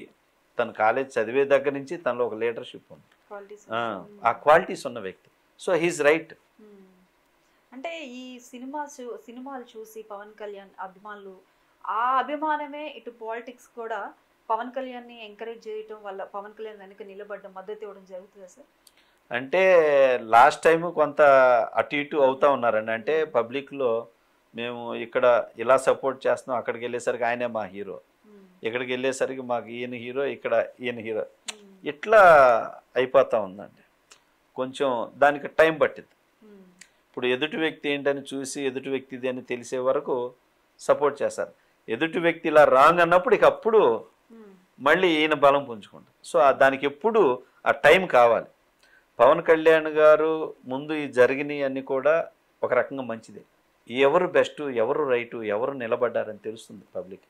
తన కాలేజ్ చదివే దగ్గర నుంచి తనలో ఒక లీడర్షిప్ ఉంది. క్వాలిటీస్ ఆ క్వాలిటీస్ ఉన్న వ్యక్తి. So he is right. అంటే ఈ సినిమాలు చూసి పవన్ కళ్యాణ్ అభిమానులు ఆ అభిమానమే ఇటు పాలిటిక్స్ కూడా పవన్ కళ్యాణ్ని ఎంకరేజ్ చేయటం వల్ల పవన్ కళ్యాణ్ వెనక నిలబడడం మద్దతు ఇవ్వడం జరుగుతుందా సార్? అంటే లాస్ట్ టైం కొంత అటు ఇటు అవుతా ఉన్నారండి. అంటే పబ్లిక్లో మేము ఇక్కడ ఇలా సపోర్ట్ చేస్తున్నాం, అక్కడికి వెళ్ళేసరికి ఆయనే మా హీరో, ఇక్కడికి వెళ్ళేసరికి మాకు ఈయన హీరో, ఇక్కడ ఈయన హీరో, ఇట్లా అయిపోతూ ఉందండి. కొంచెం దానికి టైం పట్టింది. ఇప్పుడు ఎదుటి వ్యక్తి ఏంటని చూసి ఎదుటి వ్యక్తిది అని తెలిసే వరకు సపోర్ట్ చేస్తారు. ఎదుటి వ్యక్తి ఇలా రాంగ్ అన్నప్పుడు ఇక అప్పుడు మళ్ళీ ఈయన బలం పుంజుకుంటారు. సో దానికి ఎప్పుడు ఆ టైం కావాలి. పవన్ కళ్యాణ్ గారు ముందు ఈ జరిగినవి అన్నీ కూడా ఒక రకంగా మంచిదే. ఎవరు బెస్ట్, ఎవరు రైటు, ఎవరు నిలబడ్డారని తెలుస్తుంది పబ్లిక్.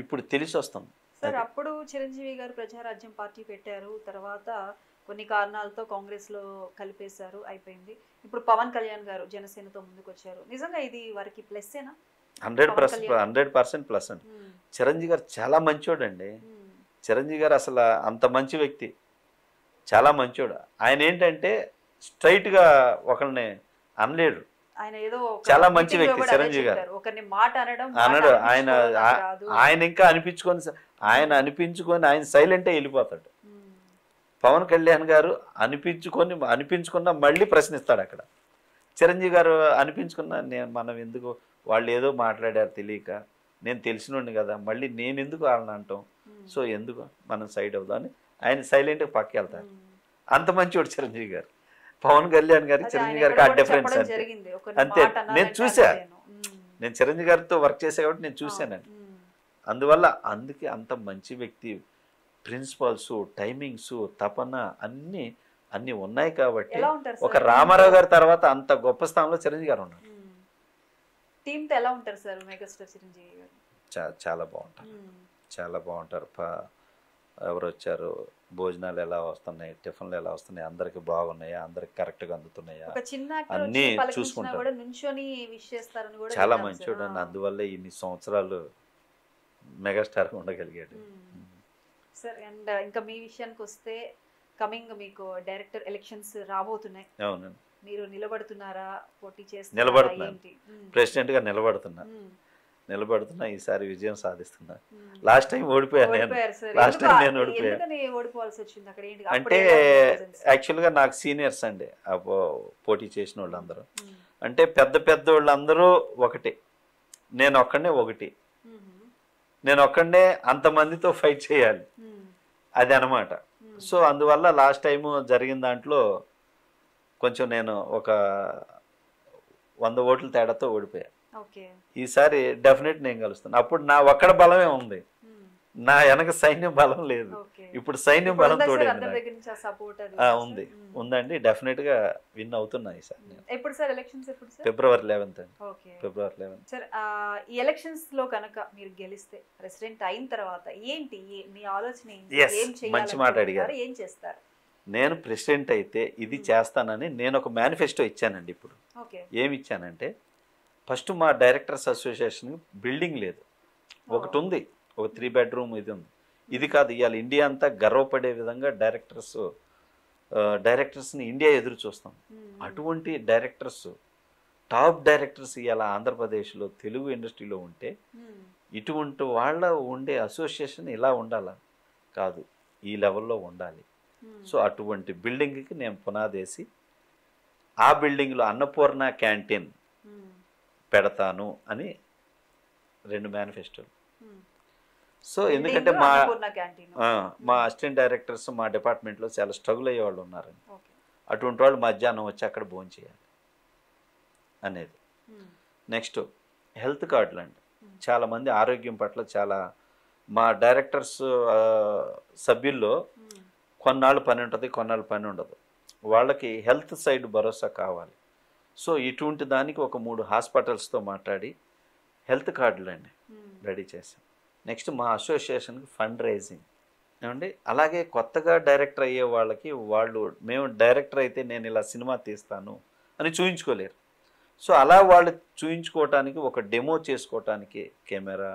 ఇప్పుడు తెలిసి వస్తుంది సార్. అప్పుడు చిరంజీవి గారు ప్రజారాజ్యం పార్టీ పెట్టారు, తర్వాత కొన్ని కారణాలతో కాంగ్రెస్లో కలిపేశారు, అయిపోయింది. ఇప్పుడు పవన్ కళ్యాణ్ గారు జనసేనతో ముందుకు వచ్చారు. నిజంగా ఇది వారికి ప్లస్సేనా? 100% ప్లస్ అండి. చిరంజీవి గారు చాలా మంచోడు అండి. చిరంజీవి గారు అసలు అంత మంచి వ్యక్తి, చాలా మంచోడు. ఆయన ఏంటంటే స్ట్రైట్గా ఒకరిని అనలేడు. చాలా మంచి వ్యక్తి చిరంజీవి గారు. అనడు. ఆయన ఇంకా ఆయన అనిపించుకొని ఆయన సైలెంటే వెళ్ళిపోతాడు. పవన్ కళ్యాణ్ గారు అనిపించుకున్నా మళ్ళీ ప్రశ్నిస్తాడు అక్కడ. చిరంజీవి గారు అనిపించుకున్నా మనం ఎందుకు, వాళ్ళు ఏదో మాట్లాడారు తెలియక, నేను తెలిసినోడిని కదా, మళ్ళీ నేను ఎందుకు వాళ్ళని అంటాం, సో ఎందుకు మనం సైడ్ అవుదామని ఆయన సైలెంట్గా పక్కకి వెళ్తారు. అంత మంచివాడు చిరంజీవి గారు. పవన్ కళ్యాణ్ గారికి చిరంజీవి గారికి ఆ డిఫరెన్స్ అంతే. నేను చూసా, నేను చిరంజీవి గారితో వర్క్ చేసే కాబట్టి నేను చూశానండి. అందువల్ల అందుకే అంత మంచి వ్యక్తి, ప్రిన్సిపల్స్, టైమింగ్స్, తపన అన్నీ ఉన్నాయి కాబట్టి ఒక రామారావు గారి తర్వాత అంత గొప్ప స్థానంలో చిరంజీవి గారు ఉన్నారు. టీంతో ఎలా ఉంటారు సార్ మెగాస్టార్ చిరంజీవి గారు? చాలా బాగుంటారు, చాలా బాగుంటారు. ఎవరు వచ్చారు, భోజనాలు ఎలా వస్తున్నాయి, టిఫిన్లు ఎలా వస్తున్నాయి, అందరికి బాగున్నాయా, అందరికి కరెక్ట్గా అందుతున్నాయా, అన్నీ చూసుకుంటారు. చాలా మంచోడు అండి. అందువల్ల ఇన్ని సంవత్సరాలు మెగాస్టార్ ఉండగలిగాడు సార్. అండ్ ఇంకా మీ విషయానికి వస్తే, కమింగ్ మీకు డైరెక్టర్ ఎలక్షన్స్ రాబోతున్నాయి. అవునండి. మీరు నిలబడుతున్నారా, పోటీ చేస్తున్నారా? నిలబడుతున్నాను, ప్రెసిడెంట్ గా నిలబడుతున్నా. ఈసారి విజయం సాధిస్తున్నా. లాస్ట్ టైం ఓడిపోయాను నేను. లాస్ట్ టైం నేను ఓడిపోయాను. అంటే యాక్చువల్గా నాకు సీనియర్స్ అండి పోటీ చేసిన వాళ్ళందరూ. అంటే పెద్ద వాళ్ళందరూ ఒకటి, నేను ఒక్కడే అంతమందితో ఫైట్ చేయాలి, అది అనమాట. సో అందువల్ల లాస్ట్ టైం జరిగిన దాంట్లో కొంచెం నేను ఒక 100 ఓట్ల తేడాతో ఓడిపోయా. ఈసారి డెఫినెట్ నేను కలుస్తాను. అప్పుడు నా ఒక్కడ బలమే ఉంది, నా వెనక సైన్యం బలం లేదు. ఇప్పుడు సైన్యం బలం ఉందండి. డెఫినెట్ గా విన్ అవుతున్నా ఈసారి. ఫిబ్రవరి 11 సార్, ఈ ఎలక్షన్స్ లో కనుక మీరు గెలిస్తే, ప్రెసిడెంట్ అయిన తర్వాత ఏంటి మీ ఆలోచన? మంచి మాట అడిగారు. ఏం చేస్తారు? నేను ప్రెసిడెంట్ అయితే ఇది చేస్తానని నేను ఒక మేనిఫెస్టో ఇచ్చానండి. ఇప్పుడు ఏమి ఇచ్చానంటే, ఫస్ట్ మా డైరెక్టర్స్ అసోసియేషన్ బిల్డింగ్ లేదు, ఒకటి ఉంది, ఒక 3 బెడ్రూమ్ ఇది ఉంది. ఇది కాదు, ఇవాళ ఇండియా అంతా గర్వపడే విధంగా డైరెక్టర్స్ని ఇండియా ఎదురు చూస్తాం. అటువంటి డైరెక్టర్స్, టాప్ డైరెక్టర్స్ ఇవాళ ఆంధ్రప్రదేశ్లో తెలుగు ఇండస్ట్రీలో ఉంటే, ఇటువంటి వాళ్ళ ఉండే అసోసియేషన్ ఇలా ఉండాలా? కాదు, ఈ లెవెల్లో ఉండాలి. సో అటువంటి బిల్డింగ్కి నేను పునాదేసి, ఆ బిల్డింగ్లో అన్నపూర్ణ క్యాంటీన్ పెడతాను అని 2 మేనిఫెస్టోలు. సో ఎందుకంటే మా అసిస్టెంట్ డైరెక్టర్స్ మా డిపార్ట్మెంట్లో చాలా స్ట్రగుల్ అయ్యే వాళ్ళు ఉన్నారండి. అటువంటి వాళ్ళు మధ్యాహ్నం వచ్చి అక్కడ భోజనం చేయాలి అనేది. నెక్స్ట్ హెల్త్ కార్డులు అండి. చాలామంది ఆరోగ్యం పట్ల చాలా, మా డైరెక్టర్స్ సభ్యుల్లో కొన్నాళ్ళు పని ఉంటుంది, కొన్నాళ్ళు పని ఉండదు. వాళ్ళకి హెల్త్ సైడ్ భరోసా కావాలి. సో ఇటువంటి దానికి ఒక 3 హాస్పిటల్స్తో మాట్లాడి హెల్త్ కార్డులు అండి రెడీ చేశాం. నెక్స్ట్ మా అసోసియేషన్కి ఫండ్ రైజింగ్ ఏమండి. అలాగే కొత్తగా డైరెక్టర్ అయ్యే వాళ్ళకి, మేము డైరెక్టర్ అయితే నేను ఇలా సినిమా తీస్తాను అని చూయించుకోలేరు. సో అలా వాళ్ళు చూయించుకోవటానికి, ఒక డెమో చేసుకోవటానికి కెమెరా,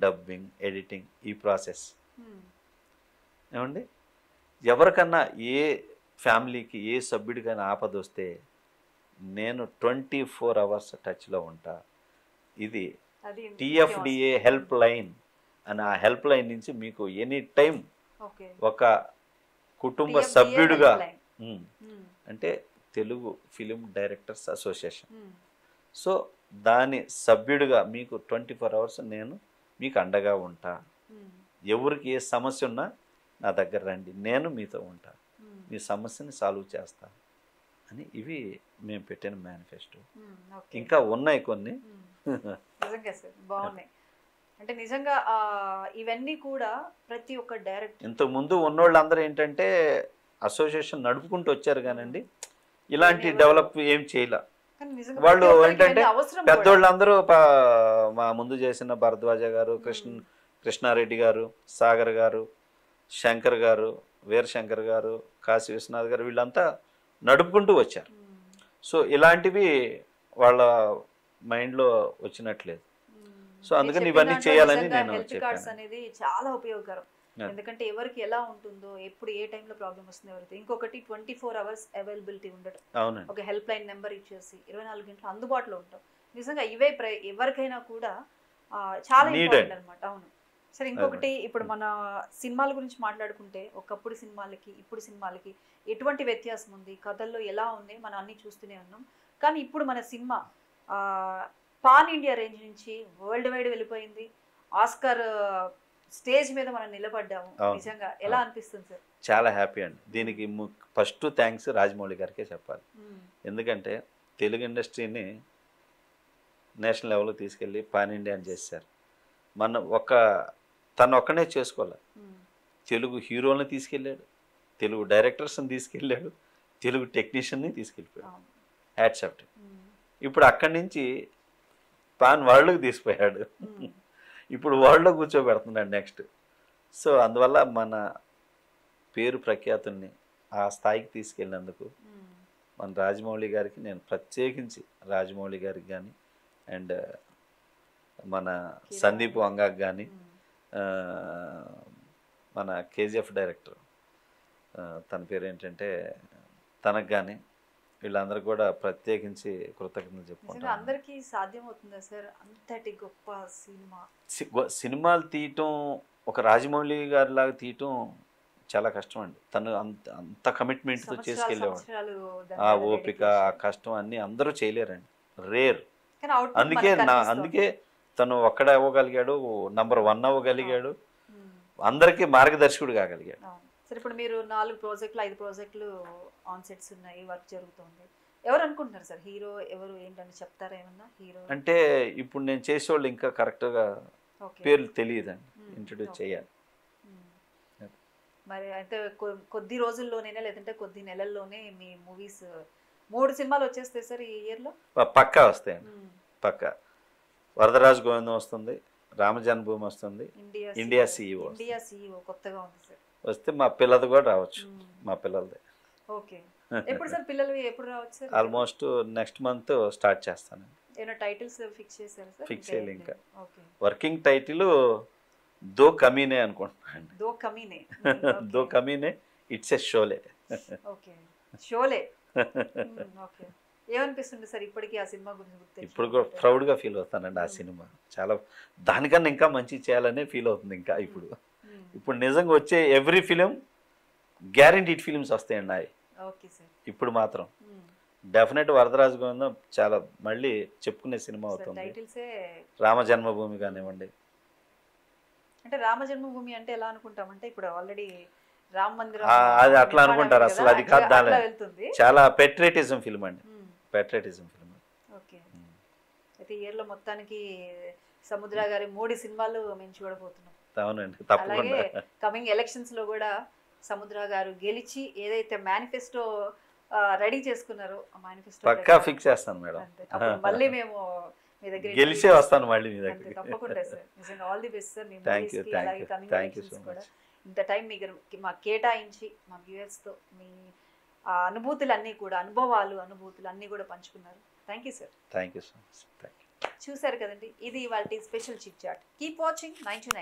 డబ్బింగ్, ఎడిటింగ్, ఈ ప్రాసెస్ ఏమండి. ఎవరికన్నా ఏ ఫ్యామిలీకి ఏ సభ్యుడికైనా ఆపద వస్తే నేను 24 hours టచ్లో ఉంటా. ఇది అది టిఎఫ్డిఏ హెల్ప్ లైన్ అని, ఆ హెల్ప్ లైన్ నుంచి మీకు ఎనీ టైం ఓకే ఒక కుటుంబ సభ్యుడిగా, ఉమ్, అంటే Telugu film directors association, so దాని సభ్యుడిగా మీకు 24 hours నేను మీకు అండగా ఉంటా. ఎవరికి ఏ సమస్య ఉన్నా నా దగ్గర రండి, నేను మీతో ఉంటా, మీ సమస్యని సాల్వ్ చేస్తా అని. ఇవి మేము పెట్టిన మేనిఫెస్టో. ఇంకా ఉన్నాయి కొన్ని. నిజంగా సార్ బాగున్నాయి. అంటే నిజంగా ఇవన్నీ కూడా ప్రతి ఒక్క డైరెక్టర్, ఇంతకు ముందు ఉన్నోళ్ళందరూ ఏంటంటే అసోసియేషన్ నడుపుకుంటూ వచ్చారు కానండి, ఇలాంటి డెవలప్ ఏం చేయలే. వాళ్ళు ఏంటంటే పెద్దోళ్ళందరూ మా ముందు చేసిన భరద్వాజ గారు, కృష్ణారెడ్డి గారు, సాగర్ గారు, శంకర్ గారు, వీరశంకర్ గారు, కాశీ విశ్వనాథ్ గారు, వీళ్ళంతా నడుపుకుంటూ వచ్చారు. సో ఇలాంటివి వాళ్ళ మైండ్లో వచ్చినట్లేదు. సో అందుకని ఇవన్నీ చేయాలని నేను చెప్పాను. అనేది చాలా ఉపయోగకరం. ఎందుకంటే ఎవరికి ఎలా ఉంటుందో, ఎప్పుడు ఏ టైంలో ప్రాబ్లం వస్తుందో ఎవరికి. ఇంకొకటి 24 hours అవైలబిలిటీ ఉండటం. అవునండి. ఒక హెల్ప్ లైన్ నెంబర్ ఇచ్చేసి 24 గంటలు అందుబాటులో ఉంటాం. నిజంగా ఇవే ఎవరికైనా కూడా చాలా ఇంపార్టెంట్ అనమాట. అవును సరే. ఇంకొకటి ఇప్పుడు మన సినిమాల గురించి మాట్లాడుకుంటే, ఒకప్పుడు సినిమాలకి ఇప్పుడు సినిమాలకి ఎటువంటి వ్యత్యాసం ఉంది, కథల్లో ఎలా ఉంది, మనం అన్ని చూస్తూనే ఉన్నాం. కానీ ఇప్పుడు మన సినిమా పాన్ ఇండియా రేంజ్ నుంచి వరల్డ్ వైడ్ వెళ్ళిపోయింది. ఆస్కార్ స్టేజ్ మీద మనం నిలబడ్డాము. నిజంగా ఎలా అనిపిస్తుంది సార్? చాలా హ్యాపీ అండి. దీనికి ఫస్ట్ థ్యాంక్స్ రాజమౌళి గారికే చెప్పాలి. ఎందుకంటే తెలుగు ఇండస్ట్రీని నేషనల్ లెవెల్లో తీసుకెళ్ళి పాన్ ఇండియా అని చేశారు. తను ఒక్కనే చేసుకోవాలి. తెలుగు హీరోలని తీసుకెళ్ళాడు, తెలుగు డైరెక్టర్స్ని తీసుకెళ్ళాడు, తెలుగు టెక్నీషియన్ని తీసుకెళ్ళిపోయాడు. హ్యాట్సాఫ్ట్. ఇప్పుడు అక్కడి నుంచి పాన్ వరల్డ్కి తీసిపోయాడు. ఇప్పుడు వరల్డ్లో కూర్చోబెడుతున్నాడు నెక్స్ట్. సో అందువల్ల మన పేరు ప్రఖ్యాతుల్ని ఆ స్థాయికి తీసుకెళ్ళినందుకు మన రాజమౌళి గారికి నేను ప్రత్యేకించి, రాజమౌళి గారికి కానీ అండ్ మన సందీప్ వంగాకి కానీ, మన కేజీఎఫ్ డైరెక్టర్ తన పేరు ఏంటంటే తనకు కానీ, వీళ్ళందరూ కూడా ప్రత్యేకించి కృతజ్ఞతలు చెప్పుకుంటారు. అందరికీ సాధ్యమవుతుందా సార్ అంతటి గొప్ప సినిమాలు తీయటం? ఒక రాజమౌళి గారి లాగా తీయటం చాలా కష్టం అండి. తను అంత కమిట్మెంట్తో చేసుకెళ్ళేవాడు. ఆ ఓపిక, ఆ కష్టం అన్నీ అందరూ చేయలేరండి, రేర్. అందుకే తను ఒక్కడ అవ్వగలిగాడు, నంబర్ 1 అవ్వగలిగాడు, అందరికీ మార్గదర్శకుడు కాగలిగాడు. సరే, ఇప్పుడు మీరు 4 ప్రాజెక్టులు 5 ప్రాజెక్టులు ఆన్ సెట్స్ ఉన్నాయి, వర్క్ జరుగుతుంది. ఎవరు అనుకుంటున్నారు సార్ హీరో ఎవరు ఏంటని చెప్తారా ఏమన్నా? హీరో అంటే ఇప్పుడు నేను చేసేవాళ్ళు ఇంకా కరెక్ట్గా పేర్లు తెలియదండి, ఇంట్రడ్యూస్ చేయాలి. మరి అయితే కొద్ది రోజుల్లోనే లేదంటే కొద్ది నెలల్లోనే మీ మూవీస్ 3 సినిమాలు వచ్చేస్తాయి సార్ ఈ ఇయర్లో? పక్కా వస్తాయండి, పక్కా. వరదరాజు గోవిందం వస్తుంది, రామజన్మభూమి వస్తుంది, ఇండియా CEO కొత్తగా ఉంది సార్. వస్తే మా పిల్లది కూడా రావచ్చు, మా పిల్లలది. ఓకే. ఎప్పుడు సార్ పిల్లలు ఎప్పుడు రావచ్చు sir? Almost next month start చేస్తాను. ఏమైనా టైటిల్స్ ఫిక్స్ చేశారు సార్? ఫిక్స్ చేయాలి ఇంకా. వర్కింగ్ టైటిల్ దో కమీనే అనుకుంటున్నాను. Do Kaminey it's a Sholay. Okay, Sholay. Okay. ఏమనిపిస్తుంది సార్ ఇప్పటికీ ఆ సినిమా గురించి? ఇప్పుడు కూడా ప్రౌడ్గా ఫీల్ అవుతానండి. ఆ సినిమా చాలా దానికన్నా ఇంకా మంచి చేయాలనే ఫీల్ అవుతుంది ఇంకా. ఇప్పుడు నిజంగా వచ్చే ఎవ్రీ ఫిలిం గ్యారంటీడ్ ఫిలిమ్స్ వస్తాయండి అవి. ఇప్పుడు మాత్రం డెఫినెట్ వరదరాజు గోవిందం చాలా మళ్ళీ చెప్పుకునే సినిమా అవుతుంది. రామజన్మభూమి కానివ్వండి. అంటే రామజన్మభూమి అంటే ఎలా అనుకుంటామంటే ఇప్పుడు ఆల్రెడీ రామ మందిరం అది అట్లా అనుకుంటారు, అసలు అది కాదు. దాని చాలా పెట్రియాటిజం ఫిల్మ్ అండి, పెట్రియాటిజం ఫిల్మ్. ఓకే. అయితే ఇయర్ లో మొత్తానికి సముద్ర గారి 3 సినిమాలు మేము చూడబోతున్నాం. అవునండి, తప్పకుండా. కమింగ్ ఎలక్షన్స్ లో కూడా సముద్ర గారు గెలిచి ఏదైతే మేనిఫెస్టో రెడీ చేసుకున్నారో ఆ మేనిఫెస్టో పక్కా ఫిక్స్ చేస్తాను మేడం. మళ్ళీ మేము మీ దగ్గర గెలిచే వస్తాను మళ్ళీ మీ దగ్గర. తప్పకుండా సార్. నిజంగా all the best sir. Me movies కి అలాగే కమింగ్ ఎలక్షన్స్ కూడా ఇంత టైం మాకు కేటాయించి మా వ్యూయర్స్ తో మీ అనుభూతులన్నీ కూడా అనుభూతులు అన్నీ కూడా పంచుకున్నారు. Thank you sir. Thank you so much. చూసారు కదండి, ఇది ఇవాల్టి special chit chat. Keep watching 9 to 9.